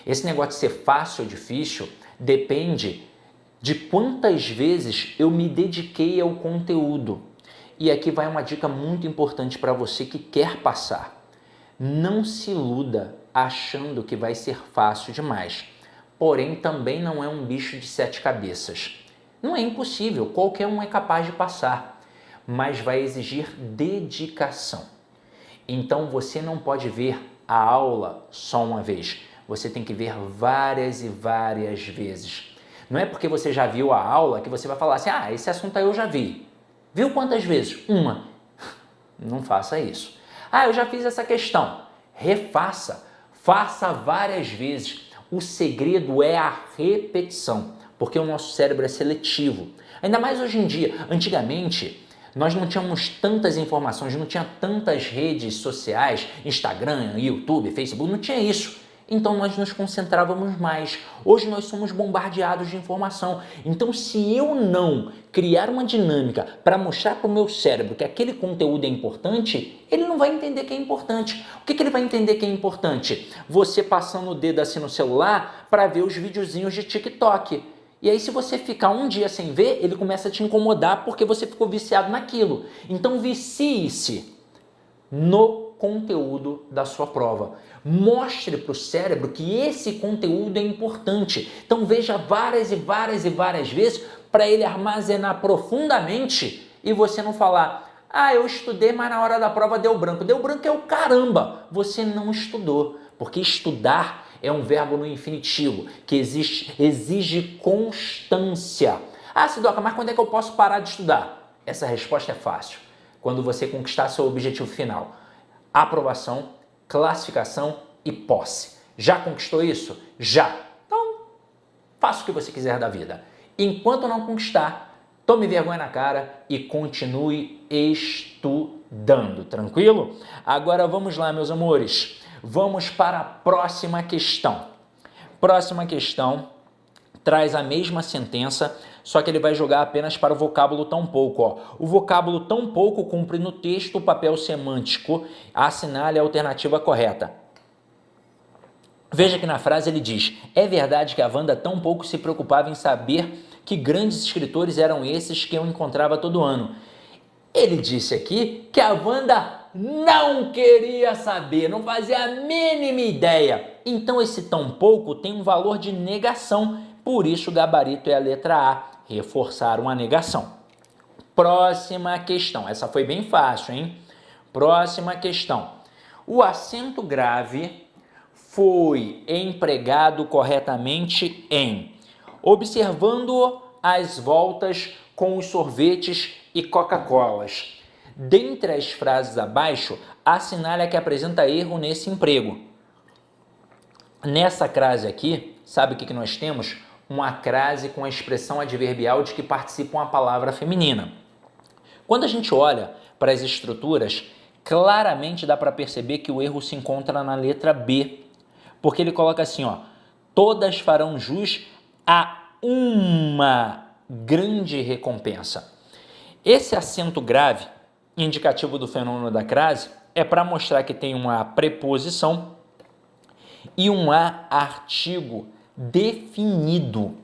Esse negócio de ser fácil ou difícil depende de quantas vezes eu me dediquei ao conteúdo. E aqui vai uma dica muito importante para você que quer passar. Não se iluda achando que vai ser fácil demais. Porém, também não é um bicho de 7 cabeças. Não é impossível, qualquer um é capaz de passar, mas vai exigir dedicação. Então você não pode ver a aula só uma vez, você tem que ver várias e várias vezes. Não é porque você já viu a aula que você vai falar assim, ah, esse assunto aí eu já vi. Viu quantas vezes? Uma. Não faça isso. Ah, eu já fiz essa questão. Refaça, faça várias vezes. O segredo é a repetição, porque o nosso cérebro é seletivo. Ainda mais hoje em dia. Antigamente, nós não tínhamos tantas informações, não tinha tantas redes sociais, Instagram, YouTube, Facebook, não tinha isso. Então nós nos concentrávamos mais. Hoje nós somos bombardeados de informação. Então se eu não criar uma dinâmica para mostrar para o meu cérebro que aquele conteúdo é importante, ele não vai entender que é importante. O que ele vai entender que é importante? Você passando o dedo assim no celular para ver os videozinhos de TikTok. E aí se você ficar um dia sem ver, ele começa a te incomodar porque você ficou viciado naquilo. Então vicie-se no conteúdo da sua prova. Mostre para o cérebro que esse conteúdo é importante. Então veja várias e várias e várias vezes para ele armazenar profundamente e você não falar, ah, eu estudei, mas na hora da prova deu branco. Deu branco é o caramba. Você não estudou, porque estudar é um verbo no infinitivo, que exige constância. Ah, Sidoca, mas quando é que eu posso parar de estudar? Essa resposta é fácil. Quando você conquistar seu objetivo final. Aprovação, classificação e posse. Já conquistou isso? Já. Então, faça o que você quiser da vida. Enquanto não conquistar, tome vergonha na cara e continue estudando. Tranquilo? Agora vamos lá, meus amores. Vamos para a próxima questão. Próxima questão traz a mesma sentença, só que ele vai jogar apenas para o vocábulo tão pouco. Ó. O vocábulo tão pouco cumpre no texto o papel semântico, assinale a alternativa correta. Veja que na frase ele diz, é verdade que a Wanda tão pouco se preocupava em saber que grandes escritores eram esses que eu encontrava todo ano. Ele disse aqui que a Wanda não queria saber, não fazia a mínima ideia. Então esse tão pouco tem um valor de negação. por isso o gabarito é a letra A, reforçar uma negação. Próxima questão, essa foi bem fácil, hein? Próxima questão. O acento grave foi empregado corretamente em observando as voltas com os sorvetes e Coca-Colas. Dentre as frases abaixo, assinale a que apresenta erro nesse emprego. Nessa crase aqui, sabe o que nós temos? Uma crase com a expressão adverbial de que participa uma palavra feminina. Quando a gente olha para as estruturas, claramente dá para perceber que o erro se encontra na letra B, porque ele coloca assim, ó, todas farão jus a uma grande recompensa. Esse acento grave, indicativo do fenômeno da crase, é para mostrar que tem uma preposição e um artigo definido.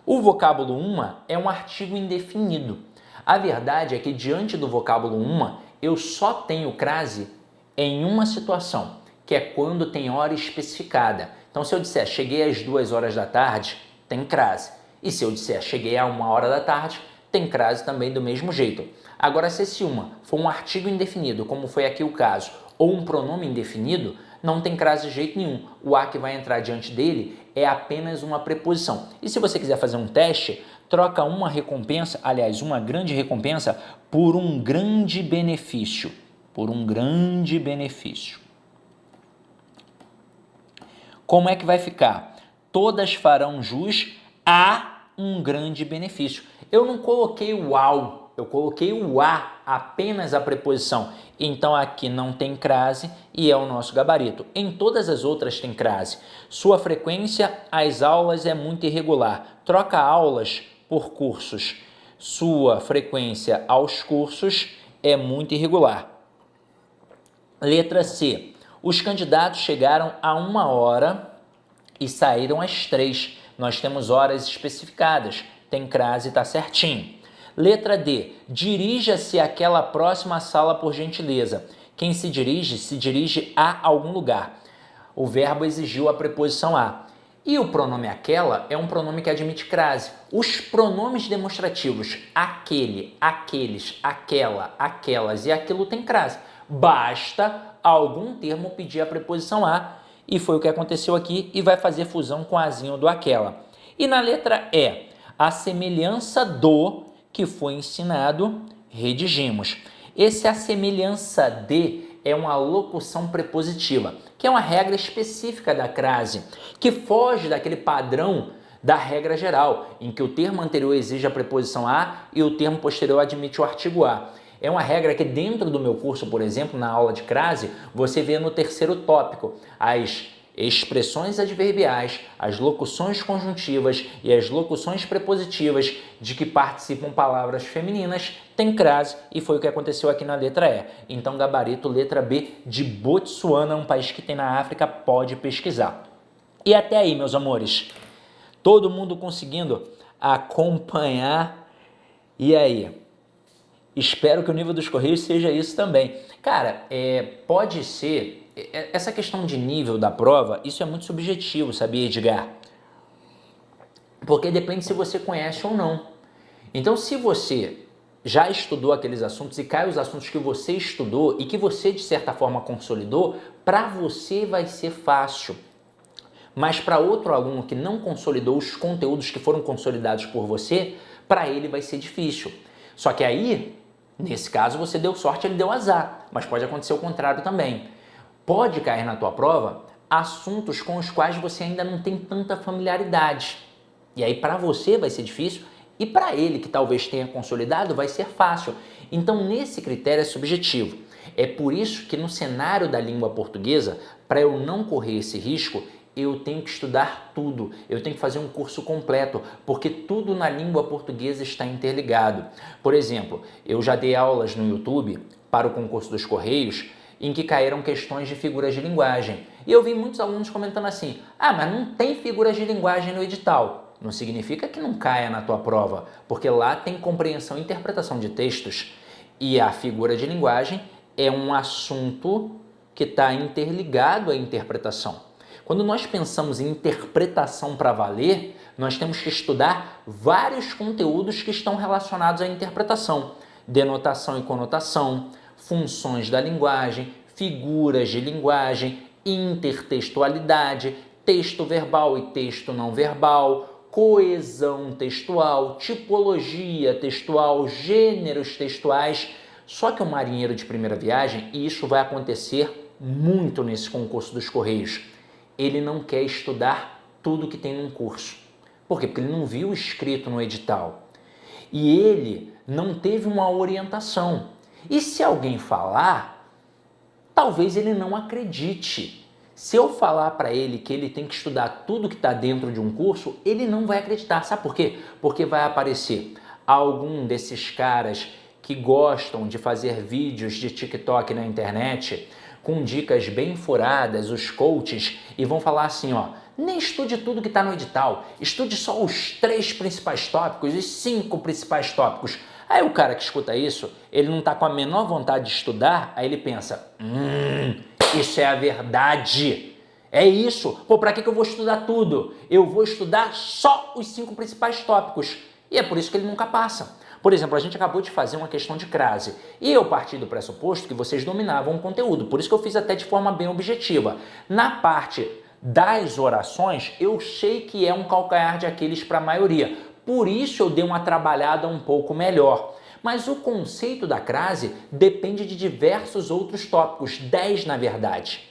O vocábulo uma é um artigo indefinido. A verdade é que diante do vocábulo uma, eu só tenho crase em uma situação, que é quando tem hora especificada. Então, se eu disser cheguei às 2 horas da tarde, tem crase. E se eu disser cheguei a 1 hora da tarde, tem crase também do mesmo jeito. Agora, se esse uma for um artigo indefinido, como foi aqui o caso, ou um pronome indefinido, não tem crase de jeito nenhum. O a que vai entrar diante dele é apenas uma preposição. E se você quiser fazer um teste, troca uma recompensa, aliás, uma grande recompensa, por um grande benefício. Por um grande benefício. Como é que vai ficar? Todas farão jus a um grande benefício. Eu não coloquei o ao, eu coloquei o a, apenas a preposição. Então aqui não tem crase e é o nosso gabarito. Em todas as outras tem crase. Sua frequência às aulas é muito irregular. Troca aulas por cursos. Sua frequência aos cursos é muito irregular. Letra C. Os candidatos chegaram a 1 hora e saíram às 3. Nós temos horas especificadas. Tem crase e está certinho. Letra D. Dirija-se àquela próxima sala por gentileza. Quem se dirige a algum lugar. O verbo exigiu a preposição a. E o pronome aquela é um pronome que admite crase. Os pronomes demonstrativos aquele, aqueles, aquela, aquelas e aquilo tem crase. Basta algum termo pedir a preposição a, e foi o que aconteceu aqui, e vai fazer fusão com azinho do aquela. E na letra E, a semelhança do que foi ensinado, redigimos. Esse a semelhança de é uma locução prepositiva, que é uma regra específica da crase, que foge daquele padrão da regra geral, em que o termo anterior exige a preposição a e o termo posterior admite o artigo a. É uma regra que dentro do meu curso, por exemplo, na aula de crase, você vê no terceiro tópico as expressões adverbiais, as locuções conjuntivas e as locuções prepositivas de que participam palavras femininas tem crase e foi o que aconteceu aqui na letra E. Então, gabarito letra B de Botsuana, um país que tem na África, pode pesquisar. E até aí, meus amores, todo mundo conseguindo acompanhar? E aí? Espero que o nível dos Correios seja isso também. Cara, pode ser... Essa questão de nível da prova, isso é muito subjetivo, sabia, Edgar? Porque depende se você conhece ou não. Então, se você já estudou aqueles assuntos e cai os assuntos que você estudou e que você, de certa forma, consolidou, para você vai ser fácil. Mas para outro aluno que não consolidou os conteúdos que foram consolidados por você, para ele vai ser difícil. Só que aí, nesse caso, você deu sorte, ele deu azar. Mas pode acontecer o contrário também. Pode cair na tua prova assuntos com os quais você ainda não tem tanta familiaridade. E aí para você vai ser difícil e para ele que talvez tenha consolidado vai ser fácil. Então nesse critério é subjetivo. É por isso que no cenário da língua portuguesa, para eu não correr esse risco, eu tenho que estudar tudo, eu tenho que fazer um curso completo, porque tudo na língua portuguesa está interligado. Por exemplo, eu já dei aulas no YouTube para o concurso dos Correios, em que caíram questões de figuras de linguagem. E eu vi muitos alunos comentando assim, mas não tem figuras de linguagem no edital. Não significa que não caia na tua prova, porque lá tem compreensão e interpretação de textos. E a figura de linguagem é um assunto que está interligado à interpretação. Quando nós pensamos em interpretação para valer, nós temos que estudar vários conteúdos que estão relacionados à interpretação, denotação e conotação, funções da linguagem, figuras de linguagem, intertextualidade, texto verbal e texto não verbal, coesão textual, tipologia textual, gêneros textuais. Só que o marinheiro de primeira viagem, e isso vai acontecer muito nesse concurso dos Correios, ele não quer estudar tudo que tem num curso. Por quê? Porque ele não viu escrito no edital. E ele não teve uma orientação. E se alguém falar, talvez ele não acredite. Se eu falar para ele que ele tem que estudar tudo que está dentro de um curso, ele não vai acreditar. Sabe por quê? Porque vai aparecer algum desses caras que gostam de fazer vídeos de TikTok na internet com dicas bem furadas, os coaches, e vão falar assim, ó, nem estude tudo que está no edital, estude só os 3 principais tópicos, os 5 principais tópicos. Aí o cara que escuta isso, ele não está com a menor vontade de estudar, aí ele pensa, isso é a verdade, é isso, pô, para que eu vou estudar tudo? Eu vou estudar só os 5 principais tópicos, e é por isso que ele nunca passa. Por exemplo, a gente acabou de fazer uma questão de crase e eu parti do pressuposto que vocês dominavam o conteúdo, por isso que eu fiz até de forma bem objetiva. Na parte das orações, eu sei que é um calcanhar de Aquiles para a maioria, por isso eu dei uma trabalhada um pouco melhor. Mas o conceito da crase depende de diversos outros tópicos, 10 na verdade.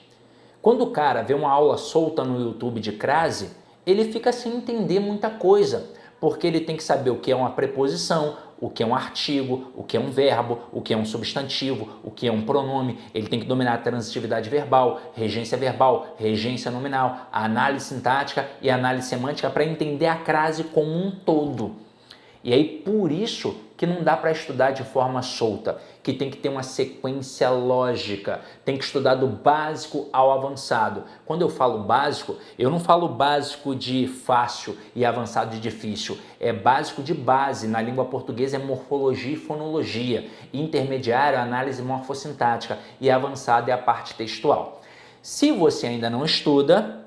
Quando o cara vê uma aula solta no YouTube de crase, ele fica sem entender muita coisa, porque ele tem que saber o que é uma preposição, o que é um artigo, o que é um verbo, o que é um substantivo, o que é um pronome. Ele tem que dominar a transitividade verbal, regência nominal, a análise sintática e a análise semântica para entender a crase como um todo. E aí, por isso que não dá para estudar de forma solta, que tem que ter uma sequência lógica, tem que estudar do básico ao avançado. Quando eu falo básico, eu não falo básico de fácil e avançado de difícil, é básico de base, na língua portuguesa é morfologia e fonologia, intermediário é análise morfossintática e avançado é a parte textual. Se você ainda não estuda,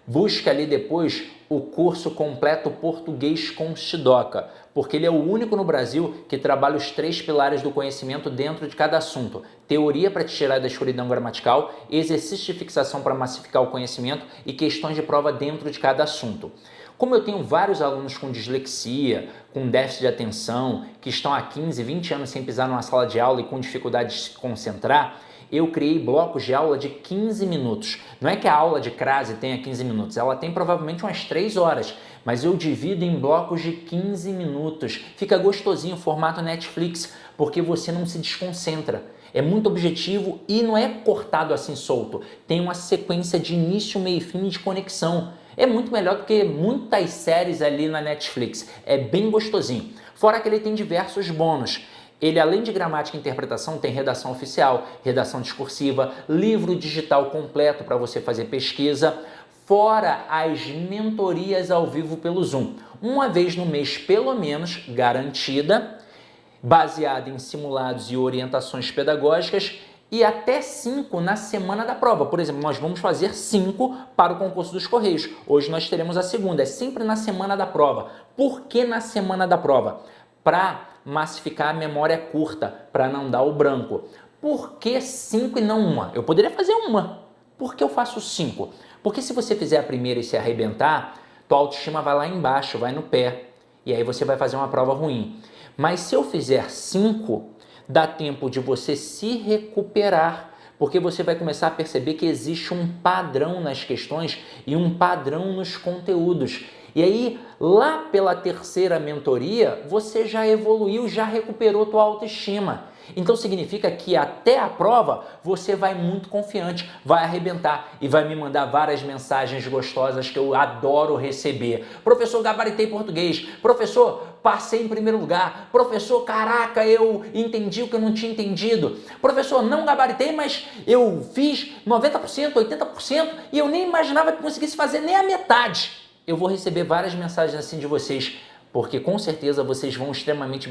busque ali depois o curso completo Português com Shidoka, porque ele é o único no Brasil que trabalha os 3 pilares do conhecimento dentro de cada assunto. Teoria para te tirar da escuridão gramatical, exercício de fixação para massificar o conhecimento e questões de prova dentro de cada assunto. Como eu tenho vários alunos com dislexia, com déficit de atenção, que estão há 15, 20 anos sem pisar numa sala de aula e com dificuldade de se concentrar, eu criei blocos de aula de 15 minutos. Não é que a aula de crase tenha 15 minutos, ela tem provavelmente umas 3 horas, mas eu divido em blocos de 15 minutos. Fica gostosinho o formato Netflix, porque você não se desconcentra. É muito objetivo e não é cortado assim solto. Tem uma sequência de início, meio e fim de conexão. É muito melhor do que muitas séries ali na Netflix. É bem gostosinho. Fora que ele tem diversos bônus. Ele, além de gramática e interpretação, tem redação oficial, redação discursiva, livro digital completo para você fazer pesquisa, fora as mentorias ao vivo pelo Zoom. Uma vez no mês, pelo menos, garantida, baseada em simulados e orientações pedagógicas, e até 5 na semana da prova. Por exemplo, nós vamos fazer 5 para o concurso dos Correios. Hoje nós teremos a segunda, é sempre na semana da prova. Por que na semana da prova? Para massificar a memória curta, para não dar o branco. Por que 5 e não uma? Eu poderia fazer uma. Por que eu faço 5? Porque se você fizer a primeira e se arrebentar, tua autoestima vai lá embaixo, vai no pé. E aí você vai fazer uma prova ruim. Mas se eu fizer 5, dá tempo de você se recuperar, porque você vai começar a perceber que existe um padrão nas questões e um padrão nos conteúdos. E aí, lá pela terceira mentoria, você já evoluiu, já recuperou tua autoestima. Então significa que até a prova você vai muito confiante, vai arrebentar e vai me mandar várias mensagens gostosas que eu adoro receber. Professor, gabaritei português. Professor, passei em primeiro lugar. Professor, caraca, eu entendi o que eu não tinha entendido. Professor, não gabaritei, mas eu fiz 90%, 80% e eu nem imaginava que conseguisse fazer nem a metade. Eu vou receber várias mensagens assim de vocês, porque com certeza vocês vão extremamente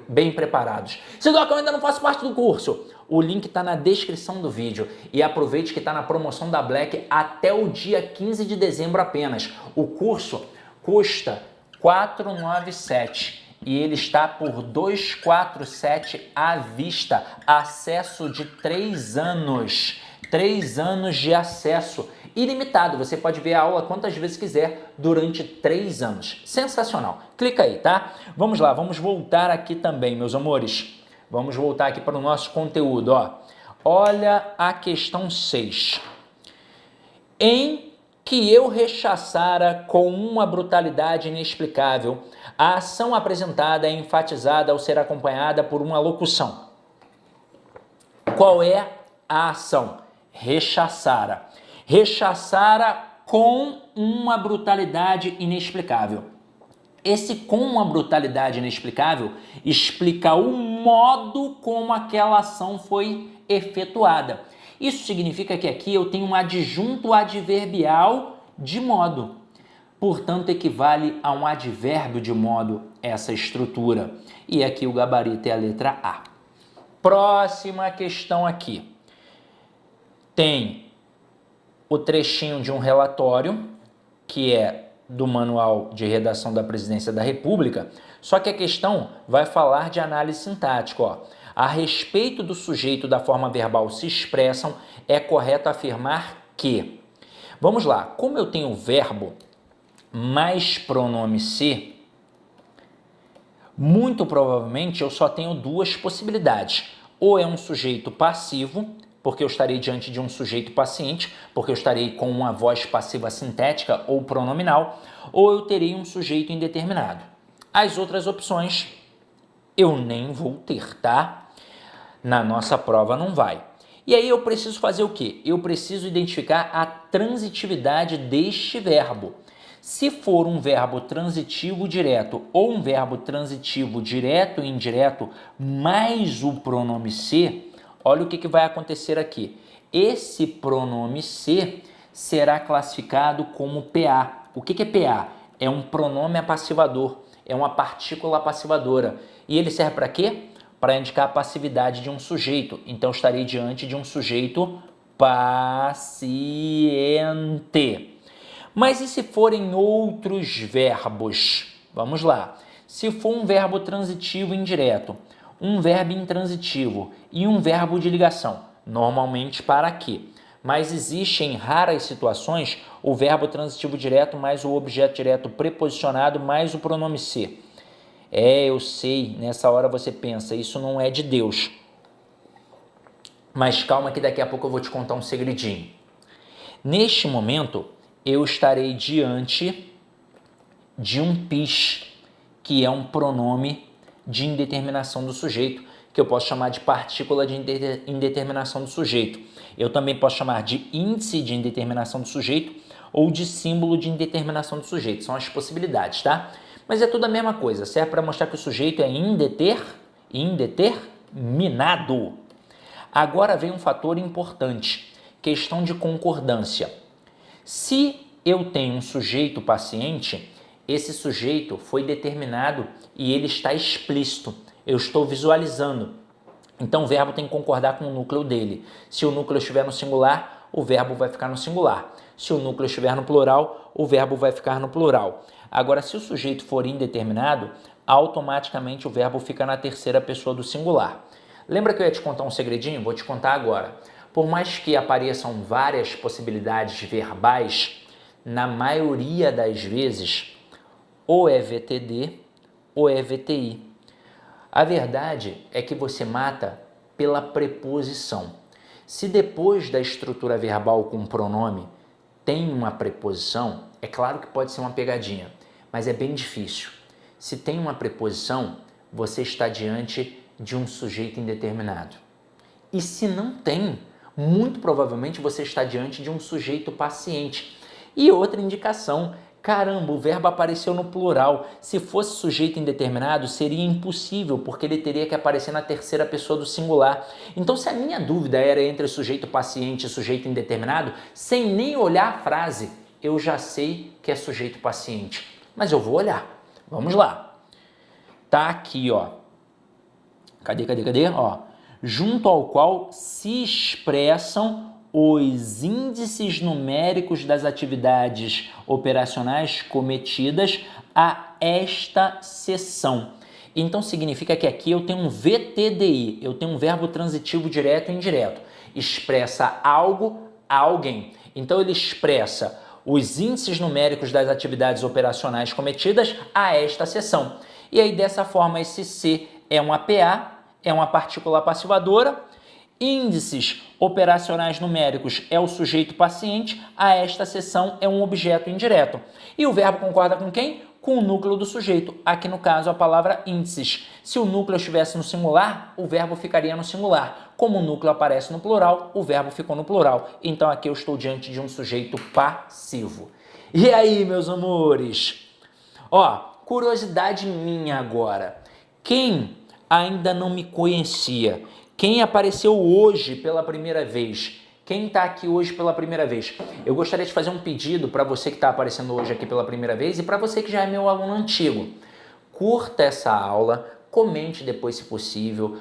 bem preparados. Shidoka, eu ainda não faço parte do curso. O link está na descrição do vídeo. E aproveite que está na promoção da Black até o dia 15 de dezembro apenas. O curso custa 497 e ele está por 247 à vista. Acesso de 3 anos. 3 anos de acesso ilimitado. Você pode ver a aula quantas vezes quiser durante 3 anos. Sensacional. Clica aí, tá? Vamos lá, vamos voltar aqui também, meus amores. Vamos voltar aqui para o nosso conteúdo, ó. Olha a questão 6. Em que eu rechaçara com uma brutalidade inexplicável, a ação apresentada é enfatizada ao ser acompanhada por uma locução. Qual é a ação? Rechaçara. Rechaçara com uma brutalidade inexplicável. Esse com uma brutalidade inexplicável explica o modo como aquela ação foi efetuada. Isso significa que aqui eu tenho um adjunto adverbial de modo. Portanto, equivale a um advérbio de modo essa estrutura. E aqui o gabarito é a letra A. Próxima questão aqui. Tem o trechinho de um relatório, que é do Manual de Redação da Presidência da República, só que a questão vai falar de análise sintática. Ó. A respeito do sujeito da forma verbal se expressam, é correto afirmar que... Vamos lá, como eu tenho verbo mais pronome se, muito provavelmente eu só tenho duas possibilidades. Ou é um sujeito passivo, porque eu estarei diante de um sujeito paciente, porque eu estarei com uma voz passiva sintética ou pronominal, ou eu terei um sujeito indeterminado. As outras opções eu nem vou ter, tá? Na nossa prova não vai. E aí eu preciso fazer o quê? Eu preciso identificar a transitividade deste verbo. Se for um verbo transitivo direto ou um verbo transitivo direto e indireto mais o pronome se, olha o que vai acontecer aqui. Esse pronome se será classificado como PA. O que é PA? É um pronome apassivador, é uma partícula apassivadora. E ele serve para quê? Para indicar a passividade de um sujeito. Então, estarei diante de um sujeito paciente. Mas e se forem outros verbos? Vamos lá. Se for um verbo transitivo indireto, um verbo intransitivo e um verbo de ligação, normalmente para quê? Mas existe em raras situações o verbo transitivo direto mais o objeto direto preposicionado mais o pronome se. Eu sei, nessa hora você pensa, isso não é de Deus. Mas calma que daqui a pouco eu vou te contar um segredinho. Neste momento, eu estarei diante de um PIS, que é um pronome de indeterminação do sujeito, que eu posso chamar de partícula de indeterminação do sujeito. Eu também posso chamar de índice de indeterminação do sujeito ou de símbolo de indeterminação do sujeito. São as possibilidades, tá? Mas é tudo a mesma coisa. Serve para mostrar que o sujeito é indeterminado. Agora vem um fator importante, questão de concordância. Se eu tenho um sujeito paciente, esse sujeito foi determinado e ele está explícito. Eu estou visualizando. Então o verbo tem que concordar com o núcleo dele. Se o núcleo estiver no singular, o verbo vai ficar no singular. Se o núcleo estiver no plural, o verbo vai ficar no plural. Agora, se o sujeito for indeterminado, automaticamente o verbo fica na terceira pessoa do singular. Lembra que eu ia te contar um segredinho? Vou te contar agora. Por mais que apareçam várias possibilidades verbais, na maioria das vezes, ou é VTD ou é VTI. A verdade é que você mata pela preposição. Se depois da estrutura verbal com pronome tem uma preposição, é claro que pode ser uma pegadinha, mas é bem difícil. Se tem uma preposição, você está diante de um sujeito indeterminado. E se não tem, muito provavelmente você está diante de um sujeito paciente. E outra indicação, caramba, o verbo apareceu no plural. Se fosse sujeito indeterminado, seria impossível, porque ele teria que aparecer na terceira pessoa do singular. Então, se a minha dúvida era entre sujeito paciente e sujeito indeterminado, sem nem olhar a frase, eu já sei que é sujeito paciente. Mas eu vou olhar. Vamos lá. Tá aqui, ó. Cadê? Ó. Junto ao qual se expressam os índices numéricos das atividades operacionais cometidas a esta seção. Então significa que aqui eu tenho um VTDI, eu tenho um verbo transitivo direto e indireto. Expressa algo a alguém. Então ele expressa os índices numéricos das atividades operacionais cometidas a esta seção. E aí dessa forma esse C é um APA, é uma partícula passivadora. Índices operacionais numéricos é o sujeito paciente, a esta seção é um objeto indireto. E o verbo concorda com quem? Com o núcleo do sujeito, aqui no caso a palavra índices. Se o núcleo estivesse no singular, o verbo ficaria no singular. Como o núcleo aparece no plural, o verbo ficou no plural. Então aqui eu estou diante de um sujeito passivo. E aí, meus amores? Ó, curiosidade minha agora. Quem ainda não me conhecia, quem apareceu hoje pela primeira vez, quem está aqui hoje pela primeira vez, eu gostaria de fazer um pedido para você que está aparecendo hoje aqui pela primeira vez e para você que já é meu aluno antigo. Curta essa aula, comente depois se possível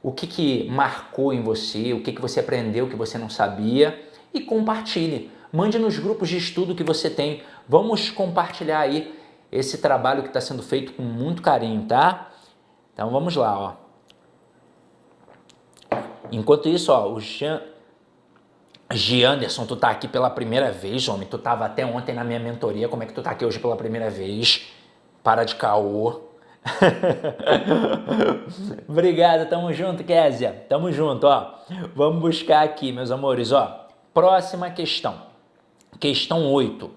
o que marcou em você, o que você aprendeu que você não sabia e compartilhe. Mande nos grupos de estudo que você tem. Vamos compartilhar aí esse trabalho que está sendo feito com muito carinho, tá? Então vamos lá, ó. Enquanto isso, ó, o Gianderson, tu tá aqui pela primeira vez, homem. Tu tava até ontem na minha mentoria. Como é que tu tá aqui hoje pela primeira vez? Para de caô. Obrigado, tamo junto, Kézia. Tamo junto, ó. Vamos buscar aqui, meus amores, ó. Próxima questão. Questão 8.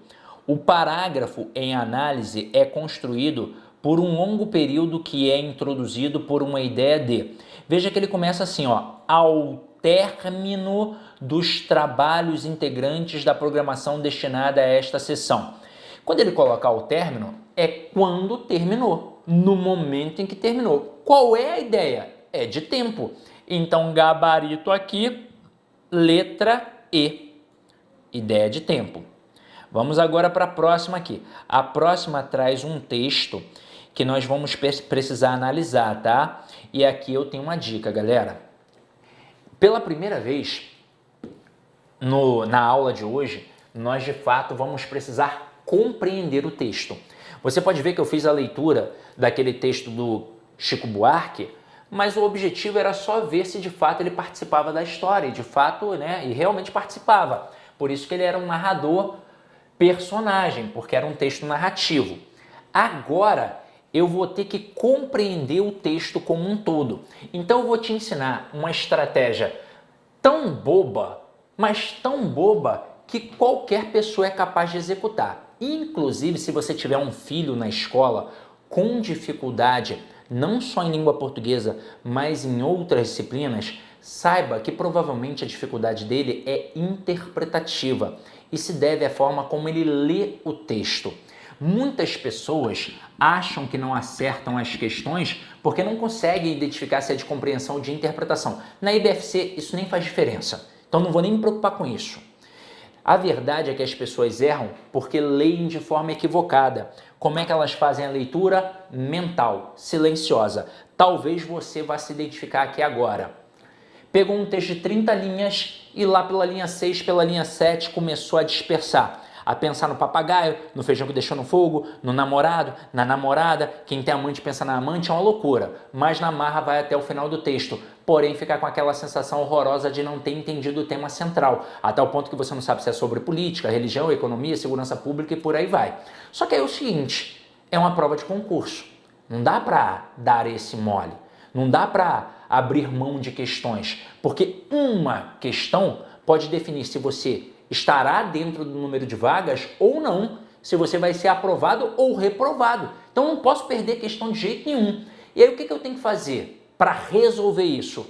O parágrafo em análise é construído por um longo período que é introduzido por uma ideia de... Veja que ele começa assim, ó. Ao término dos trabalhos integrantes da programação destinada a esta seção. Quando ele coloca o término, é quando terminou, no momento em que terminou. Qual é a ideia? É de tempo. Então, gabarito aqui, letra E, ideia de tempo. Vamos agora para a próxima aqui. A próxima traz um texto que nós vamos precisar analisar, tá? E aqui eu tenho uma dica, galera. Pela primeira vez, na aula de hoje, nós de fato vamos precisar compreender o texto. Você pode ver que eu fiz a leitura daquele texto do Chico Buarque, mas o objetivo era só ver se de fato ele participava da história, e de fato, né, e realmente participava. Por isso que ele era um narrador personagem, porque era um texto narrativo. Agora, eu vou ter que compreender o texto como um todo. Então eu vou te ensinar uma estratégia tão boba, mas tão boba, que qualquer pessoa é capaz de executar. Inclusive, se você tiver um filho na escola com dificuldade, não só em língua portuguesa, mas em outras disciplinas, saiba que provavelmente a dificuldade dele é interpretativa e se deve à forma como ele lê o texto. Muitas pessoas acham que não acertam as questões porque não conseguem identificar se é de compreensão ou de interpretação. Na IBFC isso nem faz diferença, então não vou nem me preocupar com isso. A verdade é que as pessoas erram porque leem de forma equivocada. Como é que elas fazem a leitura? Mental, silenciosa. Talvez você vá se identificar aqui agora. Pegou um texto de 30 linhas e lá pela linha 6, pela linha 7 começou a dispersar. A pensar no papagaio, no feijão que deixou no fogo, no namorado, na namorada. Quem tem amante pensa na amante, é uma loucura. Mas na marra vai até o final do texto. Porém, fica com aquela sensação horrorosa de não ter entendido o tema central. Até o ponto que você não sabe se é sobre política, religião, economia, segurança pública e por aí vai. Só que aí é o seguinte, é uma prova de concurso. Não dá para dar esse mole. Não dá para abrir mão de questões. Porque uma questão pode definir se você estará dentro do número de vagas ou não, se você vai ser aprovado ou reprovado. Então não posso perder questão de jeito nenhum. E aí o que eu tenho que fazer para resolver isso?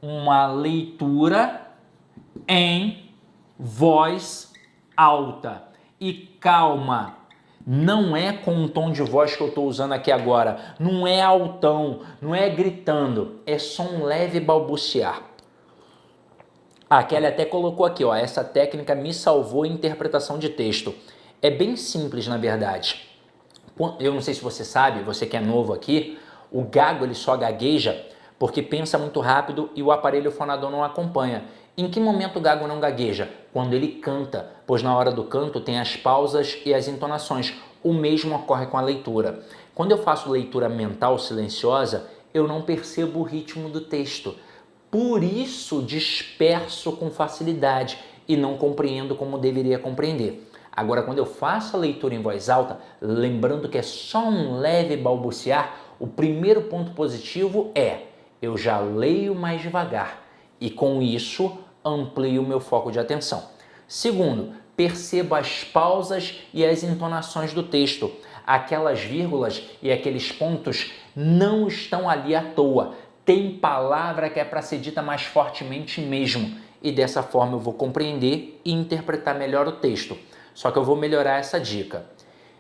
Uma leitura em voz alta. E calma, não é com o tom de voz que eu estou usando aqui agora, não é altão, não é gritando, é só um leve balbuciar. A Kelly até colocou aqui, ó, essa técnica me salvou em interpretação de texto. É bem simples, na verdade. Eu não sei se você sabe, você que é novo aqui, o gago ele só gagueja porque pensa muito rápido e o aparelho fonador não acompanha. Em que momento o gago não gagueja? Quando ele canta, pois na hora do canto tem as pausas e as entonações. O mesmo ocorre com a leitura. Quando eu faço leitura mental silenciosa, eu não percebo o ritmo do texto. Por isso disperso com facilidade e não compreendo como deveria compreender. Agora, quando eu faço a leitura em voz alta, lembrando que é só um leve balbuciar, o primeiro ponto positivo é: eu já leio mais devagar e com isso amplio o meu foco de atenção. Segundo, percebo as pausas e as entonações do texto. Aquelas vírgulas e aqueles pontos não estão ali à toa. Tem palavra que é para ser dita mais fortemente mesmo. E dessa forma eu vou compreender e interpretar melhor o texto. Só que eu vou melhorar essa dica.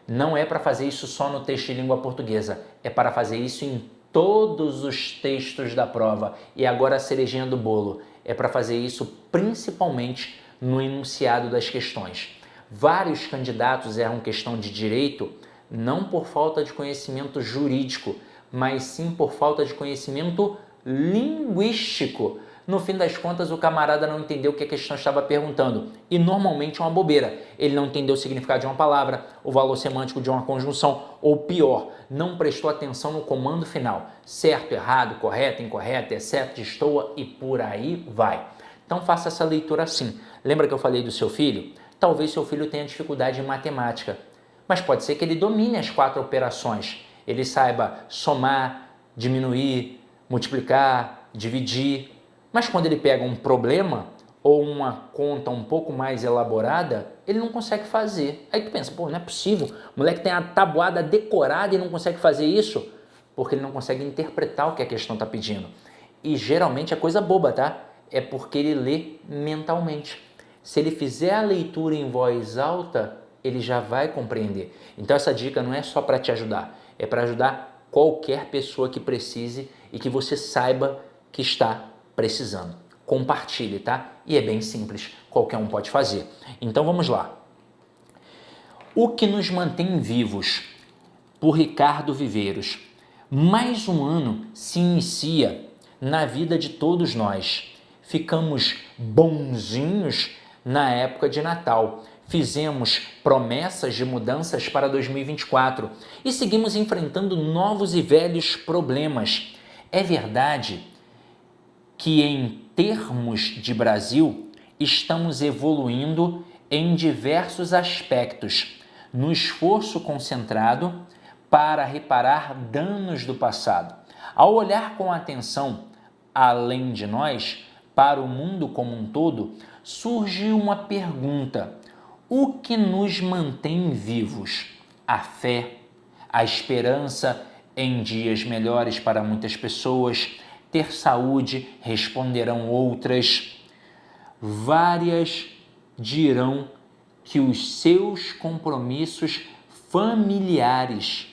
Não é para fazer isso só no texto de língua portuguesa. É para fazer isso em todos os textos da prova. E agora a cerejinha do bolo. É para fazer isso principalmente no enunciado das questões. Vários candidatos erram questão de direito não por falta de conhecimento jurídico, mas sim por falta de conhecimento linguístico. No fim das contas, o camarada não entendeu o que a questão estava perguntando. E normalmente é uma bobeira. Ele não entendeu o significado de uma palavra, o valor semântico de uma conjunção, ou pior, não prestou atenção no comando final. Certo, errado, correto, incorreto, exceto, destoa e por aí vai. Então faça essa leitura assim. Lembra que eu falei do seu filho? Talvez seu filho tenha dificuldade em matemática, mas pode ser que ele domine as 4 operações. Ele saiba somar, diminuir, multiplicar, dividir. Mas quando ele pega um problema ou uma conta um pouco mais elaborada, ele não consegue fazer. Aí tu pensa, pô, não é possível. O moleque tem a tabuada decorada e não consegue fazer isso, porque ele não consegue interpretar o que a questão está pedindo. E geralmente é coisa boba, tá? É porque ele lê mentalmente. Se ele fizer a leitura em voz alta, ele já vai compreender. Então essa dica não é só para te ajudar, é para ajudar qualquer pessoa que precise e que você saiba que está precisando. Compartilhe, tá? E é bem simples, qualquer um pode fazer. Então vamos lá. O que nos mantém vivos? Por Ricardo Viveiros. Mais um ano se inicia na vida de todos nós. Ficamos bonzinhos na época de Natal. Fizemos promessas de mudanças para 2024 e seguimos enfrentando novos e velhos problemas. É verdade que, em termos de Brasil, estamos evoluindo em diversos aspectos, no esforço concentrado para reparar danos do passado. Ao olhar com atenção além de nós, para o mundo como um todo, surge uma pergunta: o que nos mantém vivos? A fé, a esperança em dias melhores para muitas pessoas, ter saúde, responderão outras. Várias dirão que os seus compromissos familiares,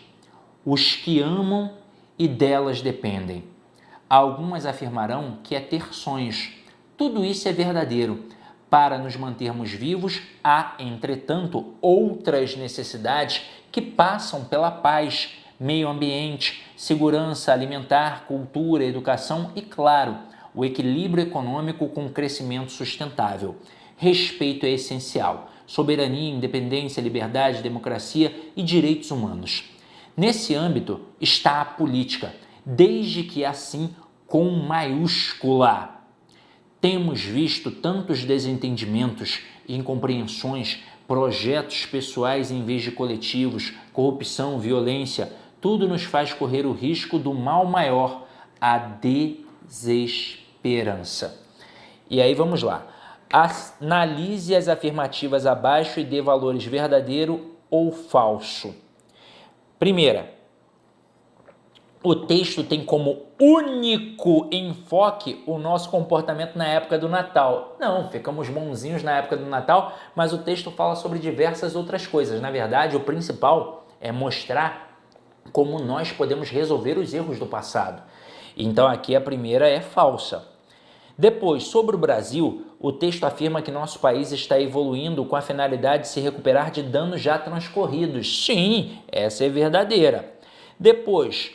os que amam e delas dependem. Algumas afirmarão que é ter sonhos. Tudo isso é verdadeiro. Para nos mantermos vivos, há, entretanto, outras necessidades que passam pela paz, meio ambiente, segurança alimentar, cultura, educação e, claro, o equilíbrio econômico com crescimento sustentável. Respeito é essencial. Soberania, independência, liberdade, democracia e direitos humanos. Nesse âmbito está a política, desde que assim com maiúscula. Temos visto tantos desentendimentos, incompreensões, projetos pessoais em vez de coletivos, corrupção, violência. Tudo nos faz correr o risco do mal maior, a desesperança. E aí vamos lá. Analise as afirmativas abaixo e dê valores verdadeiro ou falso. Primeira, o texto tem como único enfoque o nosso comportamento na época do Natal. Não, ficamos bonzinhos na época do Natal, mas o texto fala sobre diversas outras coisas. Na verdade, o principal é mostrar como nós podemos resolver os erros do passado. Então aqui a primeira é falsa. Depois, sobre o Brasil, o texto afirma que nosso país está evoluindo com a finalidade de se recuperar de danos já transcorridos. Sim, essa é verdadeira. Depois,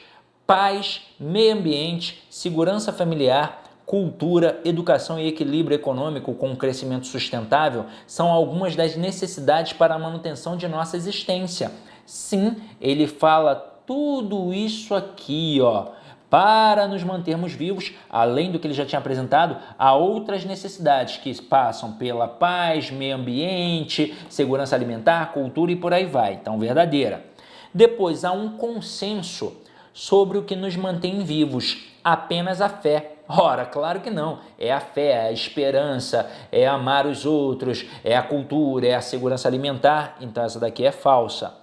paz, meio ambiente, segurança familiar, cultura, educação e equilíbrio econômico com crescimento sustentável são algumas das necessidades para a manutenção de nossa existência. Sim, ele fala tudo isso aqui, ó. Para nos mantermos vivos, além do que ele já tinha apresentado, há outras necessidades que passam pela paz, meio ambiente, segurança alimentar, cultura e por aí vai. Então, verdadeira. Depois, há um consenso sobre o que nos mantém vivos, apenas a fé. Ora, claro que não. É a fé, é a esperança, é amar os outros, é a cultura, é a segurança alimentar. Então, essa daqui é falsa.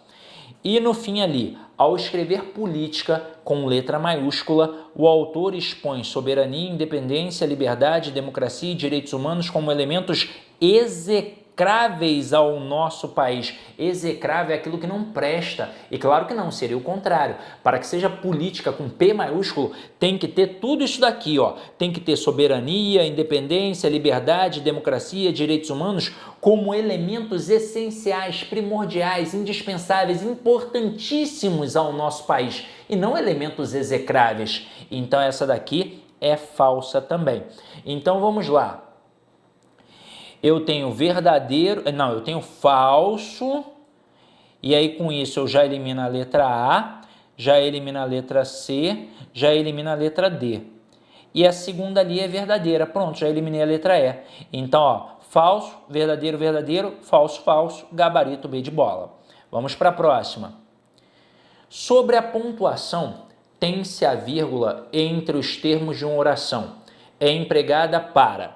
E no fim ali, ao escrever política com letra maiúscula, o autor expõe soberania, independência, liberdade, democracia e direitos humanos como elementos execráveis ao nosso país. Execrável é aquilo que não presta. E claro que não, seria o contrário. Para que seja política com P maiúsculo, tem que ter tudo isso daqui, ó. Tem que ter soberania, independência, liberdade, democracia, direitos humanos como elementos essenciais, primordiais, indispensáveis, importantíssimos ao nosso país e não elementos execráveis. Então essa daqui é falsa também. Então vamos lá. Eu tenho verdadeiro, não, eu tenho falso, e aí com isso eu já elimino a letra A, já elimino a letra C, já elimino a letra D. E a segunda ali é verdadeira, pronto, já eliminei a letra E. Então, ó, falso, verdadeiro, verdadeiro, falso, falso, gabarito B de bola. Vamos para a próxima. Sobre a pontuação, tem-se a vírgula entre os termos de uma oração. É empregada para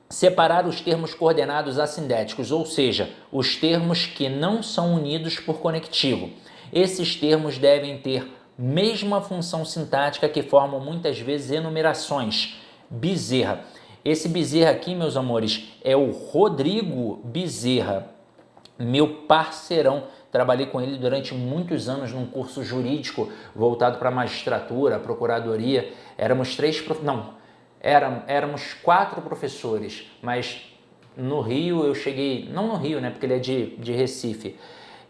separar os termos coordenados assindéticos, ou seja, os termos que não são unidos por conectivo. Esses termos devem ter mesma função sintática que formam muitas vezes enumerações. Bezerra. Esse Bezerra aqui, meus amores, é o Rodrigo Bezerra, meu parceirão. Trabalhei com ele durante muitos anos num curso jurídico voltado para a magistratura, a procuradoria. Éramos éramos 4 professores, mas no Rio eu cheguei, não no Rio, né, porque ele é de Recife,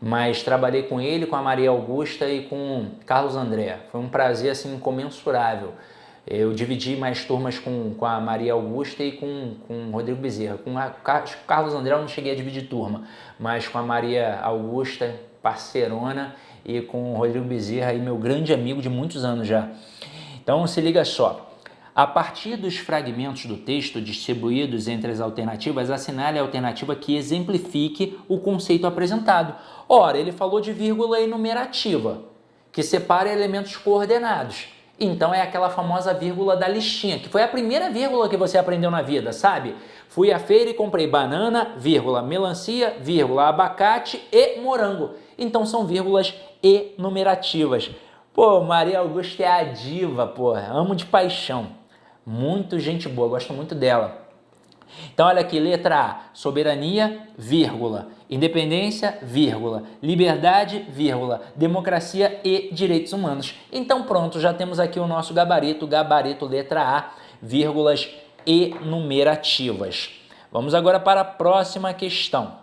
mas trabalhei com ele, com a Maria Augusta e com Carlos André. Foi um prazer assim incomensurável. Eu dividi mais turmas com a Maria Augusta e com o Rodrigo Bezerra. Com o Carlos André eu não cheguei a dividir turma, mas com a Maria Augusta, parceirona, e com o Rodrigo Bezerra, aí, meu grande amigo de muitos anos já. Então se liga só. A partir dos fragmentos do texto distribuídos entre as alternativas, assinale a alternativa que exemplifique o conceito apresentado. Ora, ele falou de vírgula enumerativa, que separa elementos coordenados. Então é aquela famosa vírgula da listinha, que foi a primeira vírgula que você aprendeu na vida, sabe? Fui à feira e comprei banana, vírgula, melancia, vírgula, abacate e morango. Então são vírgulas enumerativas. Pô, Maria Augusta é a diva, pô, amo de paixão. Muito gente boa, gosto muito dela. Então olha aqui, letra A, soberania, vírgula, independência, vírgula, liberdade, vírgula, democracia e direitos humanos. Então pronto, já temos aqui o nosso gabarito letra A, vírgulas enumerativas. Vamos agora para a próxima questão.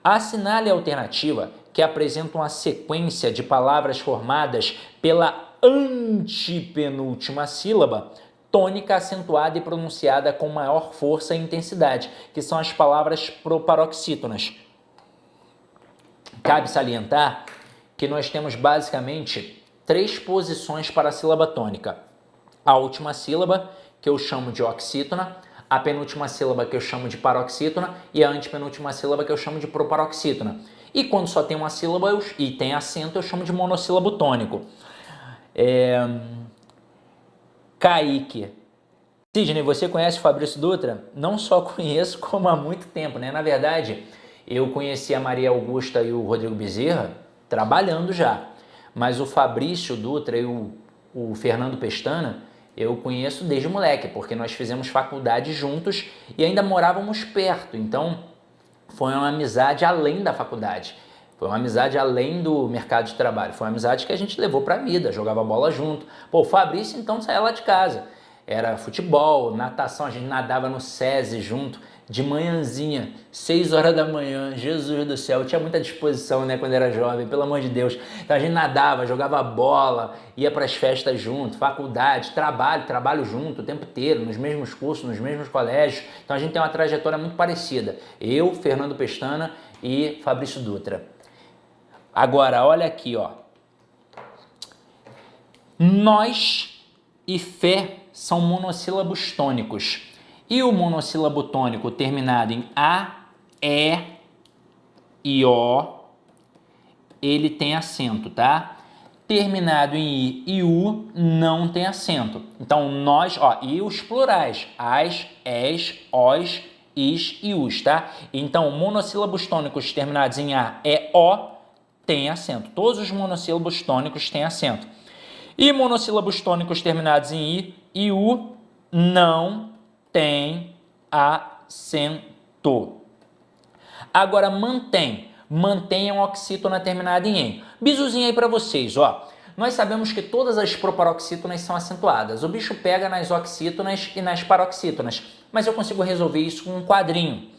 Assinale a alternativa que apresenta uma sequência de palavras formadas pela antepenúltima sílaba, tônica acentuada e pronunciada com maior força e intensidade, que são as palavras proparoxítonas. Cabe salientar que nós temos basicamente 3 posições para a sílaba tônica. A última sílaba, que eu chamo de oxítona, a penúltima sílaba, que eu chamo de paroxítona, e a antepenúltima sílaba, que eu chamo de proparoxítona. E quando só tem uma sílaba e tem acento, eu chamo de monossílabo tônico. Kaique. Sidney, você conhece o Fabrício Dutra? Não só conheço, como há muito tempo, né? Na verdade, eu conheci a Maria Augusta e o Rodrigo Bezerra trabalhando já. Mas o Fabrício Dutra e o Fernando Pestana, eu conheço desde moleque, porque nós fizemos faculdade juntos e ainda morávamos perto. Então, foi uma amizade além da faculdade. Foi uma amizade além do mercado de trabalho. Foi uma amizade que a gente levou para a vida, jogava bola junto. Pô, o Fabrício então saía lá de casa. Era futebol, natação, a gente nadava no SESI junto. de manhãzinha, 6 horas da manhã, Jesus do céu, eu tinha muita disposição, né, quando era jovem, pelo amor de Deus. Então a gente nadava, jogava bola, ia para as festas junto, faculdade, trabalho junto o tempo inteiro, nos mesmos cursos, nos mesmos colégios. Então a gente tem uma trajetória muito parecida. Eu, Fernando Pestana e Fabrício Dutra. Agora, olha aqui, ó. Nós e fé são monossílabos tônicos. E o monossílabo tônico terminado em A, E e O, ele tem acento, tá? Terminado em I e U, não tem acento. Então, nós, ó, e os plurais, as, es, os, is e us, tá? Então, monossílabos tônicos terminados em A, E, O, tem acento. Todos os monossílabos tônicos têm acento. E monossílabos tônicos terminados em I e U, não tem acento. Agora, mantém é uma oxítona terminada em em. Bisuzinho aí para vocês, ó. Nós sabemos que todas as proparoxítonas são acentuadas. O bicho pega nas oxítonas e nas paroxítonas. Mas eu consigo resolver isso com um quadrinho.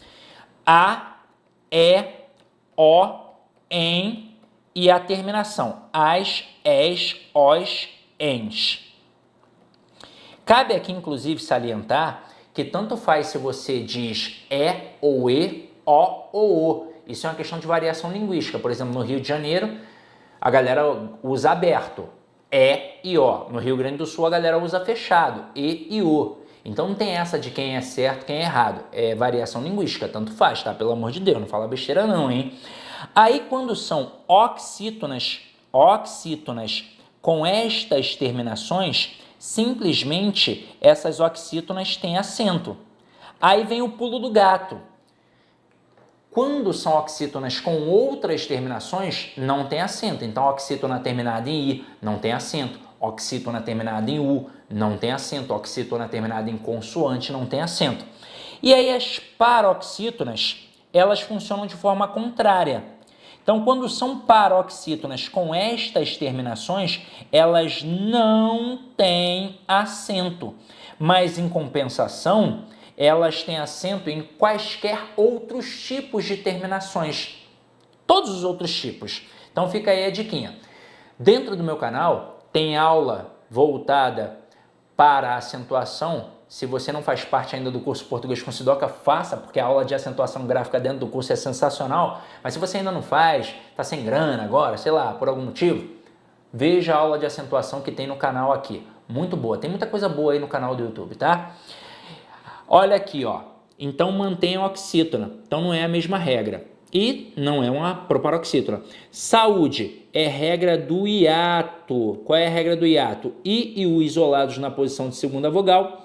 A, E, O, em e a terminação. As, es, os, ens. Cabe aqui, inclusive, salientar que tanto faz se você diz é ou e, o ou o. Isso é uma questão de variação linguística. Por exemplo, no Rio de Janeiro, a galera usa aberto, é e o. No Rio Grande do Sul, a galera usa fechado, e o. Então não tem essa de quem é certo, quem é errado. É variação linguística, tanto faz, tá? Pelo amor de Deus, não fala besteira não, hein? Aí, quando são oxítonas com estas terminações, simplesmente essas oxítonas têm acento. Aí vem o pulo do gato. Quando são oxítonas com outras terminações, não tem acento. Então, oxítona terminada em I não tem acento. Oxítona terminada em U não tem acento. Oxítona terminada em consoante não tem acento. E aí as paroxítonas, elas funcionam de forma contrária. Então, quando são paroxítonas com estas terminações, elas não têm acento. Mas, em compensação, elas têm acento em quaisquer outros tipos de terminações. Todos os outros tipos. Então, fica aí a diquinha. Dentro do meu canal, tem aula voltada para a acentuação. Se você não faz parte ainda do curso Português com Sidoca, faça, porque a aula de acentuação gráfica dentro do curso é sensacional. Mas se você ainda não faz, está sem grana agora, sei lá, por algum motivo, veja a aula de acentuação que tem no canal aqui. Muito boa, tem muita coisa boa aí no canal do YouTube, tá? Olha aqui, ó. Então mantenha a oxítona. Então não é a mesma regra. E não é uma proparoxítona. Saúde é regra do hiato. Qual é a regra do hiato? I e U isolados na posição de segunda vogal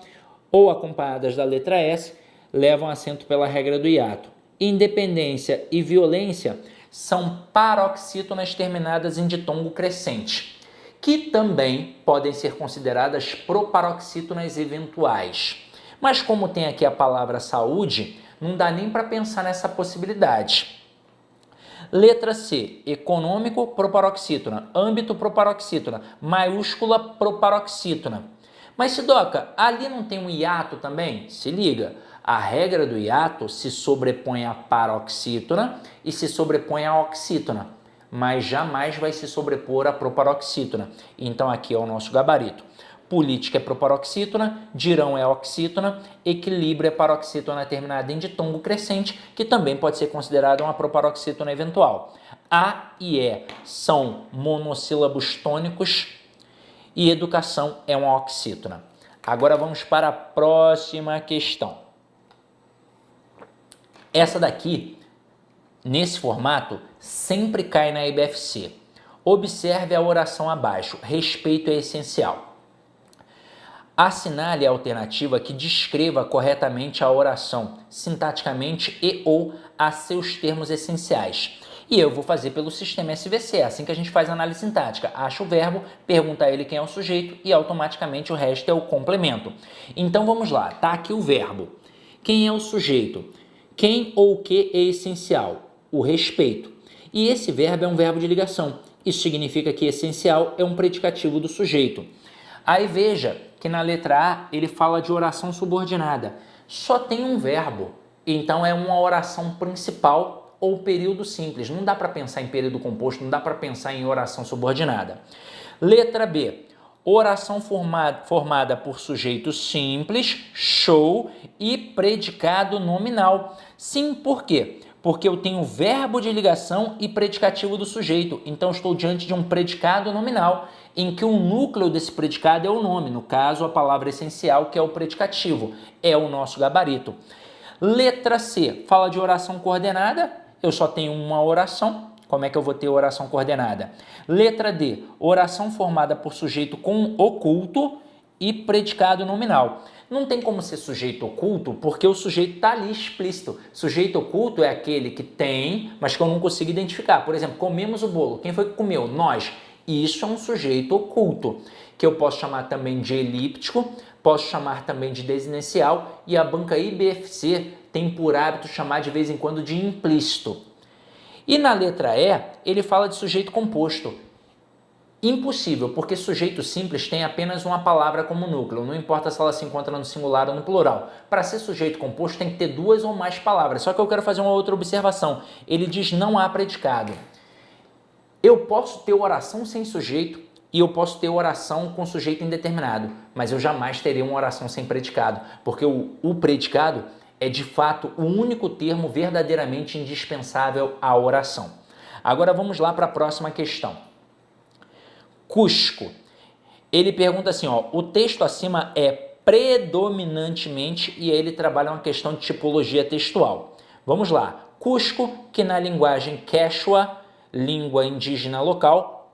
ou acompanhadas da letra S, levam acento pela regra do hiato. Independência e violência são paroxítonas terminadas em ditongo crescente, que também podem ser consideradas proparoxítonas eventuais. Mas como tem aqui a palavra saúde, não dá nem para pensar nessa possibilidade. Letra C, econômico, proparoxítona, âmbito, proparoxítona, maiúscula, proparoxítona. Mas, Sidoca, ali não tem um hiato também? Se liga, a regra do hiato se sobrepõe à paroxítona e se sobrepõe à oxítona, mas jamais vai se sobrepor à proparoxítona. Então, aqui é o nosso gabarito. Política é proparoxítona, dirão é oxítona, equilíbrio é paroxítona terminada em ditongo crescente, que também pode ser considerada uma proparoxítona eventual. A e E são monossílabos tônicos, e educação é uma oxítona. Agora vamos para a próxima questão. Essa daqui, nesse formato, sempre cai na IBFC. Observe a oração abaixo. Respeito é essencial. Assinale a alternativa que descreva corretamente a oração, sintaticamente e ou a seus termos essenciais. E eu vou fazer pelo sistema SVC, é assim que a gente faz a análise sintática. Acha o verbo, pergunta a ele quem é o sujeito e automaticamente o resto é o complemento. Então vamos lá, tá aqui o verbo. Quem é o sujeito? Quem ou o que é essencial? O respeito. E esse verbo é um verbo de ligação. Isso significa que essencial é um predicativo do sujeito. Aí veja que na letra A ele fala de oração subordinada. Só tem um verbo. Então é uma oração principal ou período simples. Não dá para pensar em período composto, não dá para pensar em oração subordinada. Letra B. Oração formada por sujeito simples, show, e predicado nominal. Sim, por quê? Porque eu tenho verbo de ligação e predicativo do sujeito. Então, estou diante de um predicado nominal, em que o núcleo desse predicado é o nome. No caso, a palavra essencial, que é o predicativo. É o nosso gabarito. Letra C. Fala de oração coordenada. Eu só tenho uma oração. Como é que eu vou ter oração coordenada? Letra D. Oração formada por sujeito com oculto e predicado nominal. Não tem como ser sujeito oculto porque o sujeito está ali explícito. Sujeito oculto é aquele que tem, mas que eu não consigo identificar. Por exemplo, comemos o bolo. Quem foi que comeu? Nós. Isso é um sujeito oculto, que eu posso chamar também de elíptico, posso chamar também de desinencial, e a banca IBFC tem por hábito chamar de vez em quando de implícito. E na letra E, ele fala de sujeito composto. Impossível, porque sujeito simples tem apenas uma palavra como núcleo, não importa se ela se encontra no singular ou no plural. Para ser sujeito composto tem que ter duas ou mais palavras, só que eu quero fazer uma outra observação. Ele diz não há predicado. Eu posso ter oração sem sujeito e eu posso ter oração com sujeito indeterminado, mas eu jamais teria uma oração sem predicado, porque o predicado é de fato o único termo verdadeiramente indispensável à oração. Agora vamos lá para a próxima questão. Cusco. Ele pergunta assim, ó, o texto acima é predominantemente, e ele trabalha uma questão de tipologia textual. Vamos lá. Cusco, que na linguagem quechua, língua indígena local,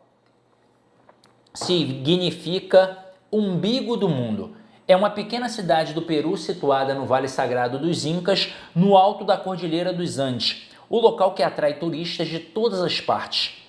significa umbigo do mundo. É uma pequena cidade do Peru situada no Vale Sagrado dos Incas, no alto da Cordilheira dos Andes, o local que atrai turistas de todas as partes.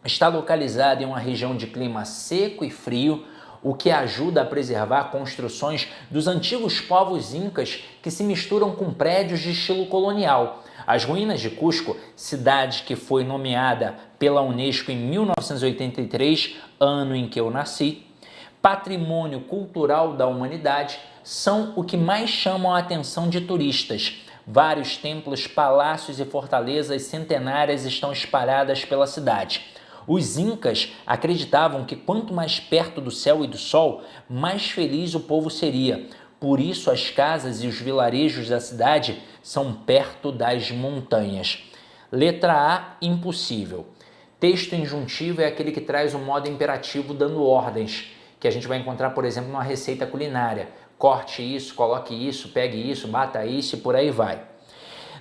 Está localizado em uma região de clima seco e frio, o que ajuda a preservar construções dos antigos povos incas que se misturam com prédios de estilo colonial. As ruínas de Cusco, cidade que foi nomeada pela Unesco em 1983, ano em que eu nasci, Patrimônio Cultural da Humanidade, são o que mais chamam a atenção de turistas. Vários templos, palácios e fortalezas centenárias estão espalhadas pela cidade. Os incas acreditavam que quanto mais perto do céu e do sol, mais feliz o povo seria. Por isso as casas e os vilarejos da cidade são perto das montanhas. Letra A, impossível. Texto injuntivo é aquele que traz o modo imperativo dando ordens, que a gente vai encontrar, por exemplo, numa receita culinária. Corte isso, coloque isso, pegue isso, bata isso e por aí vai.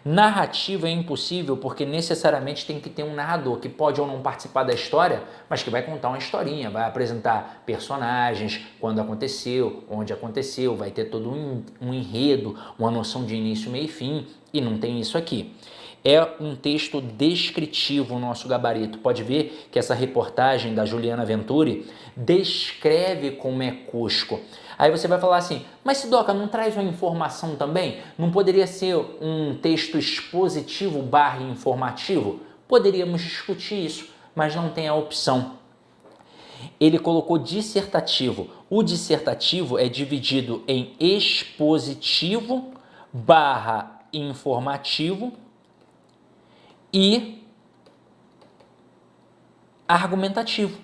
Narrativa é impossível porque necessariamente tem que ter um narrador que pode ou não participar da história, mas que vai contar uma historinha, vai apresentar personagens, quando aconteceu, onde aconteceu, vai ter todo um enredo, uma noção de início, meio e fim, e não tem isso aqui. É um texto descritivo o nosso gabarito. Pode ver que essa reportagem da Juliana Venturi descreve como é Cusco. Aí você vai falar assim, mas Sidoca, não traz uma informação também? Não poderia ser um texto expositivo / informativo? Poderíamos discutir isso, mas não tem a opção. Ele colocou dissertativo. O dissertativo é dividido em expositivo / informativo e argumentativo.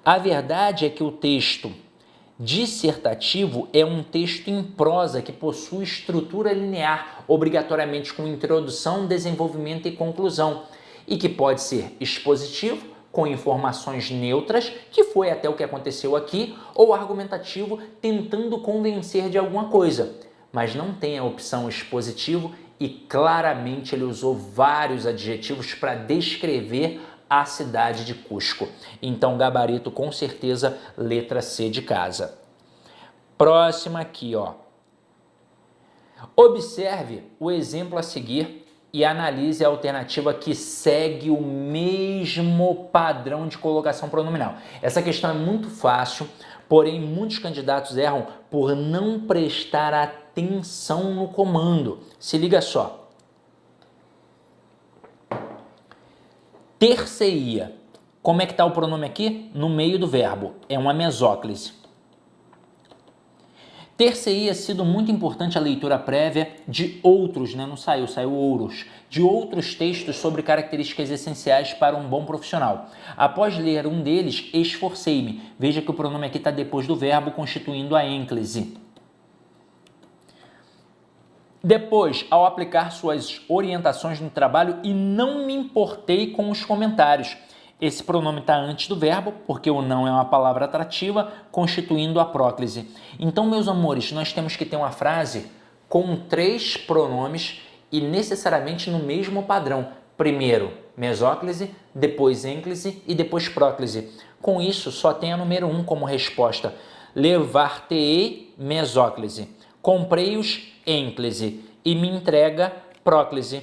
A verdade é que o texto dissertativo é um texto em prosa que possui estrutura linear, obrigatoriamente com introdução, desenvolvimento e conclusão, e que pode ser expositivo, com informações neutras, que foi até o que aconteceu aqui, ou argumentativo, tentando convencer de alguma coisa. Mas não tem a opção expositivo e claramente ele usou vários adjetivos para descrever a cidade de Cusco. Então, gabarito com certeza, letra C de casa. Próxima aqui, ó. Observe o exemplo a seguir e analise a alternativa que segue o mesmo padrão de colocação pronominal. Essa questão é muito fácil, porém muitos candidatos erram por não prestar atenção no comando. Se liga só. Ter-se-ia. Como é que está o pronome aqui? No meio do verbo. É uma mesóclise. ter-se-ia sido muito importante a leitura prévia de outros, né? Não saiu, saiu outros, de outros textos sobre características essenciais para um bom profissional. Após ler um deles, esforcei-me. Veja que o pronome aqui está depois do verbo, constituindo a ênclise. Depois, ao aplicar suas orientações no trabalho e não me importei com os comentários. Esse pronome está antes do verbo, porque o não é uma palavra atrativa, constituindo a próclise. Então, meus amores, nós temos que ter uma frase com 3 pronomes e necessariamente no mesmo padrão. Primeiro, mesóclise, depois ênclise e depois próclise. Com isso, só tem a número 1 como resposta. Levar-te-ei, mesóclise. Comprei-os, ênclise. E me entrega, próclise.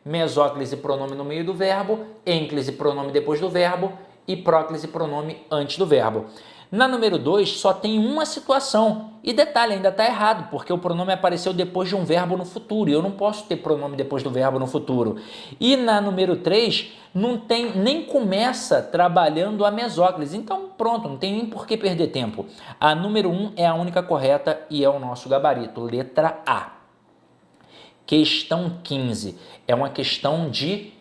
Mesóclise, pronome no meio do verbo, ênclise, pronome depois do verbo e próclise, pronome antes do verbo. Na número 2, só tem uma situação. E detalhe, ainda está errado, porque o pronome apareceu depois de um verbo no futuro, e eu não posso ter pronome depois do verbo no futuro. E na número 3, não tem, nem começa trabalhando a mesóclise. Então, pronto, não tem nem por que perder tempo. A número 1 é a única correta e é o nosso gabarito, letra A. Questão 15, é uma questão de,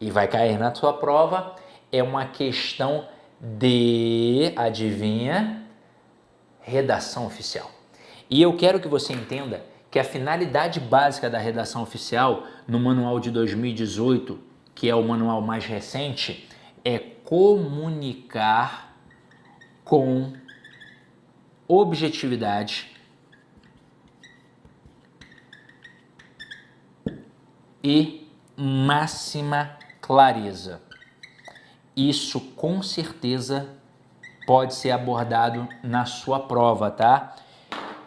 e vai cair na sua prova, é uma questão de, adivinha, redação oficial. E eu quero que você entenda que a finalidade básica da redação oficial, no manual de 2018, que é o manual mais recente, é comunicar com objetividade e máxima clareza. Isso com certeza pode ser abordado na sua prova, tá?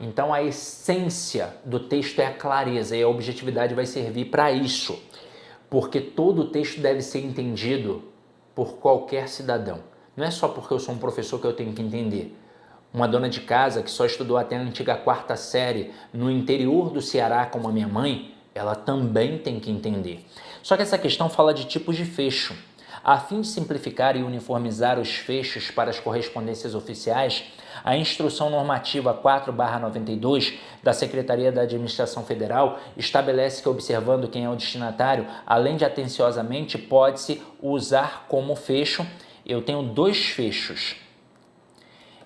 Então a essência do texto é a clareza e a objetividade vai servir para isso, porque todo o texto deve ser entendido por qualquer cidadão. Não é só porque eu sou um professor que eu tenho que entender. Uma dona de casa que só estudou até a antiga 4ª série no interior do Ceará como a minha mãe, ela também tem que entender. Só que essa questão fala de tipos de fecho. A fim de simplificar e uniformizar os fechos para as correspondências oficiais, a Instrução Normativa 4/92 da Secretaria da Administração Federal estabelece que, observando quem é o destinatário, além de atenciosamente, pode-se usar como fecho, eu tenho 2 fechos.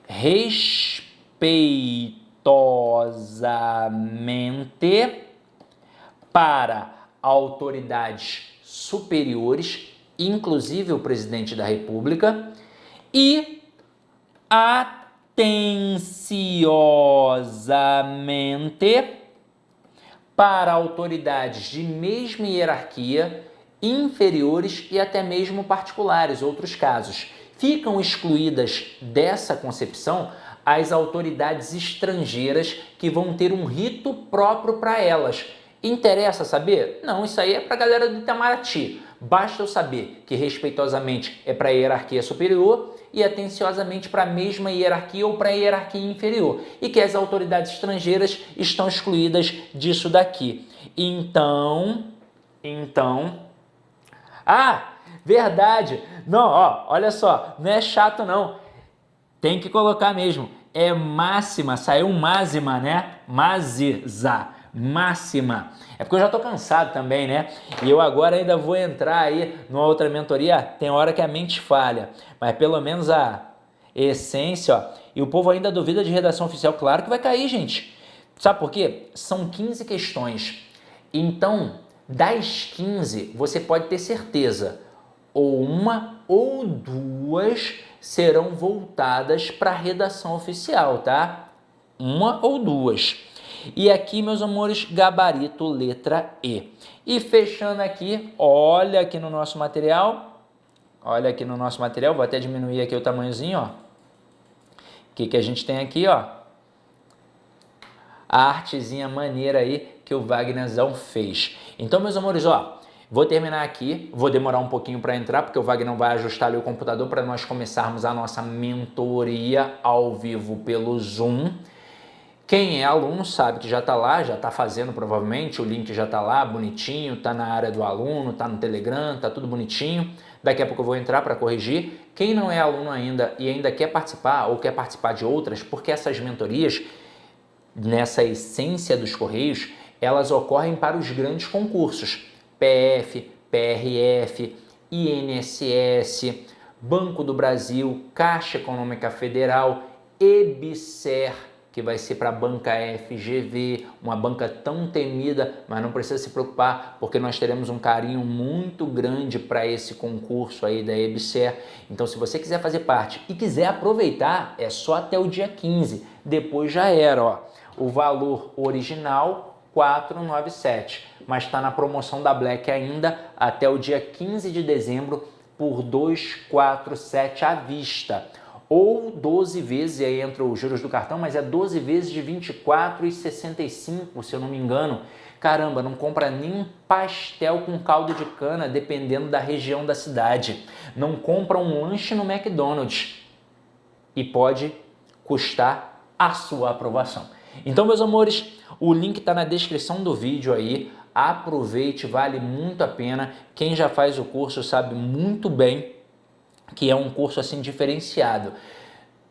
Respeitosamente para autoridades superiores, inclusive o presidente da República, e atenciosamente para autoridades de mesma hierarquia, inferiores e até mesmo particulares, outros casos. Ficam excluídas dessa concepção as autoridades estrangeiras que vão ter um rito próprio para elas. Interessa saber? Não, isso aí é para a galera do Itamaraty. Basta eu saber que respeitosamente é para a hierarquia superior e atenciosamente para a mesma hierarquia ou para a hierarquia inferior. E que as autoridades estrangeiras estão excluídas disso daqui. Então... Ah, verdade! Não, ó, olha só, não é chato não. Tem que colocar mesmo. É máxima, saiu máxima, né? Máxima. É porque eu já tô cansado também, né? E eu agora ainda vou entrar aí numa outra mentoria, tem hora que a mente falha, mas pelo menos a essência, ó. E o povo ainda duvida de redação oficial, claro que vai cair, gente. Sabe por quê? São 15 questões. Então, das 15, você pode ter certeza, ou uma ou 2 serão voltadas para a redação oficial, tá? Uma ou 2. E aqui, meus amores, gabarito letra E. E fechando aqui, olha aqui no nosso material. Olha aqui no nosso material, vou até diminuir aqui o tamanhozinho, ó. O que a gente tem aqui, ó? A artezinha maneira aí que o Wagnerzão fez. Então, meus amores, ó, vou terminar aqui, vou demorar um pouquinho para entrar, porque o Wagner vai ajustar ali o computador para nós começarmos a nossa mentoria ao vivo pelo Zoom. Quem é aluno sabe que já está lá, já está fazendo provavelmente, o link já está lá, bonitinho, está na área do aluno, está no Telegram, está tudo bonitinho. Daqui a pouco eu vou entrar para corrigir. Quem não é aluno ainda e ainda quer participar ou quer participar de outras, porque essas mentorias nessa essência dos Correios, elas ocorrem para os grandes concursos, PF, PRF, INSS, Banco do Brasil, Caixa Econômica Federal, EBSER, que vai ser para a banca FGV, uma banca tão temida, mas não precisa se preocupar, porque nós teremos um carinho muito grande para esse concurso aí da EBSER. Então, se você quiser fazer parte e quiser aproveitar, é só até o dia 15, depois já era, ó. O valor original, 497, mas está na promoção da Black ainda até o dia 15 de dezembro por 247 à vista. Ou 12 vezes, e aí entra os juros do cartão, mas é 12 vezes de 24,65, se eu não me engano. Caramba, não compra nem um pastel com caldo de cana, dependendo da região da cidade. Não compra um lanche no McDonald's e pode custar a sua aprovação. Então, meus amores, o link está na descrição do vídeo aí. Aproveite, vale muito a pena. Quem já faz o curso sabe muito bem que é um curso assim diferenciado.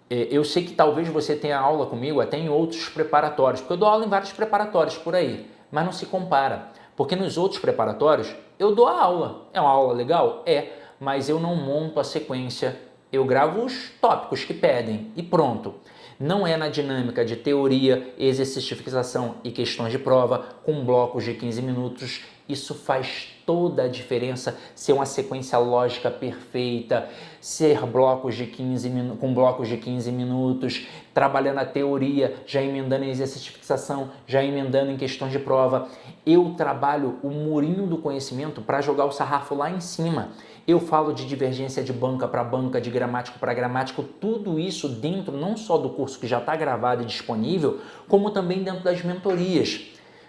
Eu sei que talvez você tenha aula comigo até em outros preparatórios, porque eu dou aula em vários preparatórios por aí, mas não se compara, porque nos outros preparatórios eu dou a aula. É uma aula legal? É, mas eu não monto a sequência, eu gravo os tópicos que pedem e pronto. Não é na dinâmica de teoria, exercício de fixação e questões de prova, com blocos de 15 minutos. Isso faz toda a diferença, ser uma sequência lógica perfeita, ser blocos de 15 com blocos de 15 minutos, trabalhando a teoria, já emendando em exercício de fixação, já emendando em questões de prova. Eu trabalho o murinho do conhecimento para jogar o sarrafo lá em cima. Eu falo de divergência de banca para banca, de gramático para gramático, tudo isso dentro não só do curso que já está gravado e disponível, como também dentro das mentorias.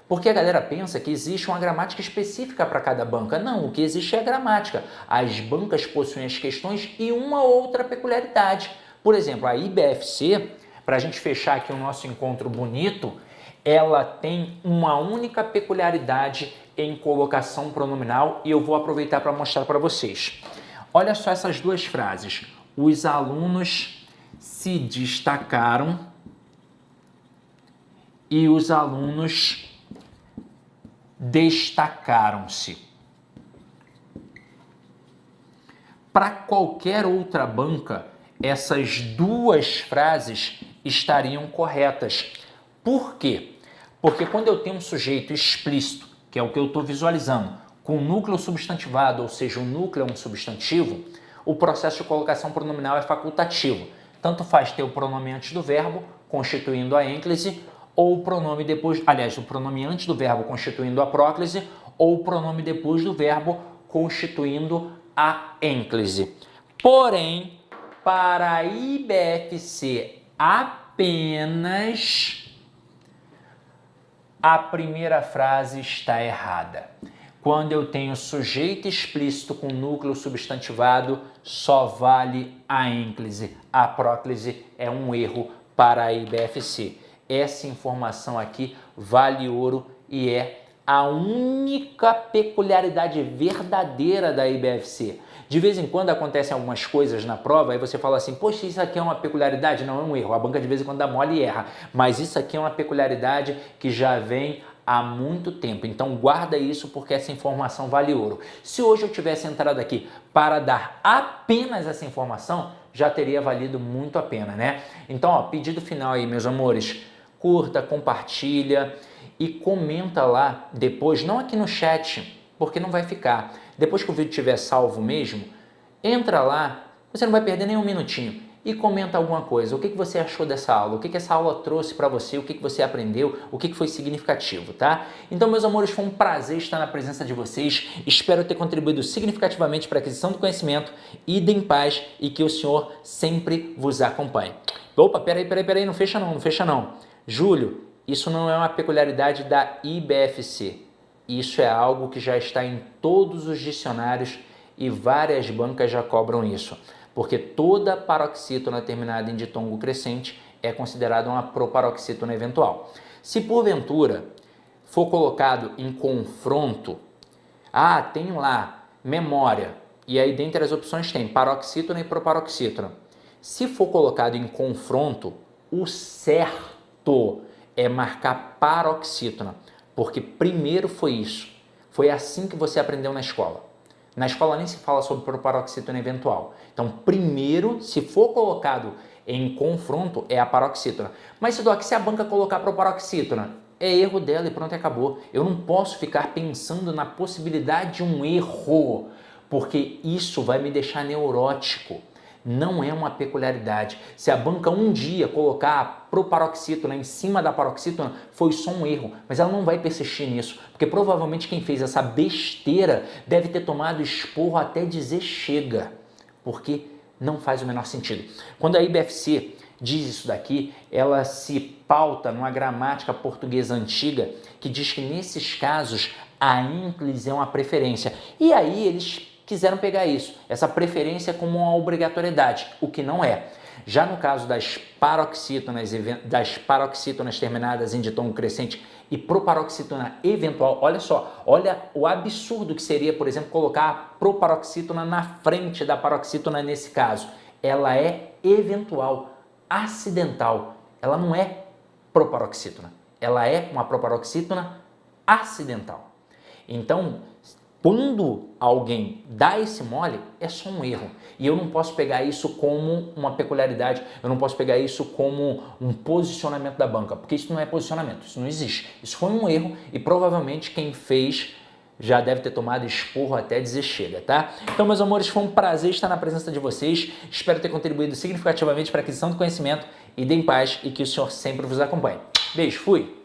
Porque a galera pensa que existe uma gramática específica para cada banca. Não, o que existe é a gramática. As bancas possuem as questões e uma outra peculiaridade. Por exemplo, a IBFC, para a gente fechar aqui o nosso encontro bonito, ela tem uma única peculiaridade em colocação pronominal e eu vou aproveitar para mostrar para vocês. Olha só essas duas frases. Os alunos se destacaram e os alunos destacaram-se. Para qualquer outra banca, essas duas frases estariam corretas. Por quê? Porque quando eu tenho um sujeito explícito, que é o que eu estou visualizando, com núcleo substantivado, ou seja, o núcleo é um substantivo, o processo de colocação pronominal é facultativo. Tanto faz ter o pronome antes do verbo, constituindo a ênclise, ou o pronome depois, aliás, o pronome antes do verbo constituindo a próclise, ou o pronome depois do verbo constituindo a ênclise. Porém, para a IBFC apenas a primeira frase está errada. Quando eu tenho sujeito explícito com núcleo substantivado, só vale a ênclise. A próclise é um erro para a IBFC. Essa informação aqui vale ouro e é a única peculiaridade verdadeira da IBFC. De vez em quando acontecem algumas coisas na prova, aí você fala assim, poxa, isso aqui é uma peculiaridade? Não, é um erro. A banca de vez em quando dá mole e erra. Mas isso aqui é uma peculiaridade que já vem há muito tempo. Então guarda isso porque essa informação vale ouro. Se hoje eu tivesse entrado aqui para dar apenas essa informação, já teria valido muito a pena, né? Então, ó, pedido final aí, meus amores. Curta, compartilha e comenta lá depois, não aqui no chat, porque não vai ficar. Depois que o vídeo estiver salvo mesmo, entra lá, você não vai perder nem um minutinho e comenta alguma coisa. O que você achou dessa aula? O que essa aula trouxe para você? O que você aprendeu? O que foi significativo, tá? Então, meus amores, foi um prazer estar na presença de vocês. Espero ter contribuído significativamente para a aquisição do conhecimento. Ide em paz e que o Senhor sempre vos acompanhe. Opa, peraí, não fecha não. Júlio, isso não é uma peculiaridade da IBFC. Isso é algo que já está em todos os dicionários e várias bancas já cobram isso. Porque toda paroxítona terminada em ditongo crescente é considerada uma proparoxítona eventual. Se porventura for colocado em confronto, tem lá memória, e aí dentre as opções tem paroxítona e proparoxítona. Se for colocado em confronto, o certo é marcar paroxítona, porque primeiro foi isso. Foi assim que você aprendeu na escola. Na escola nem se fala sobre proparoxítona eventual. Então, primeiro, se for colocado em confronto, é a paroxítona. Mas, Doc, se a banca colocar proparoxítona, é erro dela e pronto, acabou. Eu não posso ficar pensando na possibilidade de um erro, porque isso vai me deixar neurótico. Não é uma peculiaridade. Se a banca um dia colocar a proparoxítona em cima da paroxítona, foi só um erro, mas ela não vai persistir nisso, porque provavelmente quem fez essa besteira deve ter tomado esporro até dizer chega, porque não faz o menor sentido. Quando a IBFC diz isso daqui, ela se pauta numa gramática portuguesa antiga que diz que nesses casos a ínclise é uma preferência. E aí eles quiseram pegar isso, essa preferência como uma obrigatoriedade, o que não é. Já no caso das paroxítonas terminadas em ditongo crescente e proparoxítona eventual, olha só, olha o absurdo que seria, por exemplo, colocar a proparoxítona na frente da paroxítona nesse caso. Ela é eventual, acidental, ela não é proparoxítona, ela é uma proparoxítona acidental. Então, quando alguém dá esse mole, é só um erro. E eu não posso pegar isso como uma peculiaridade, eu não posso pegar isso como um posicionamento da banca, porque isso não é posicionamento, isso não existe. Isso foi um erro e provavelmente quem fez já deve ter tomado esporro até dizer chega, tá? Então, meus amores, foi um prazer estar na presença de vocês. Espero ter contribuído significativamente para a aquisição do conhecimento e dê em paz e que o Senhor sempre vos acompanhe. Beijo, fui!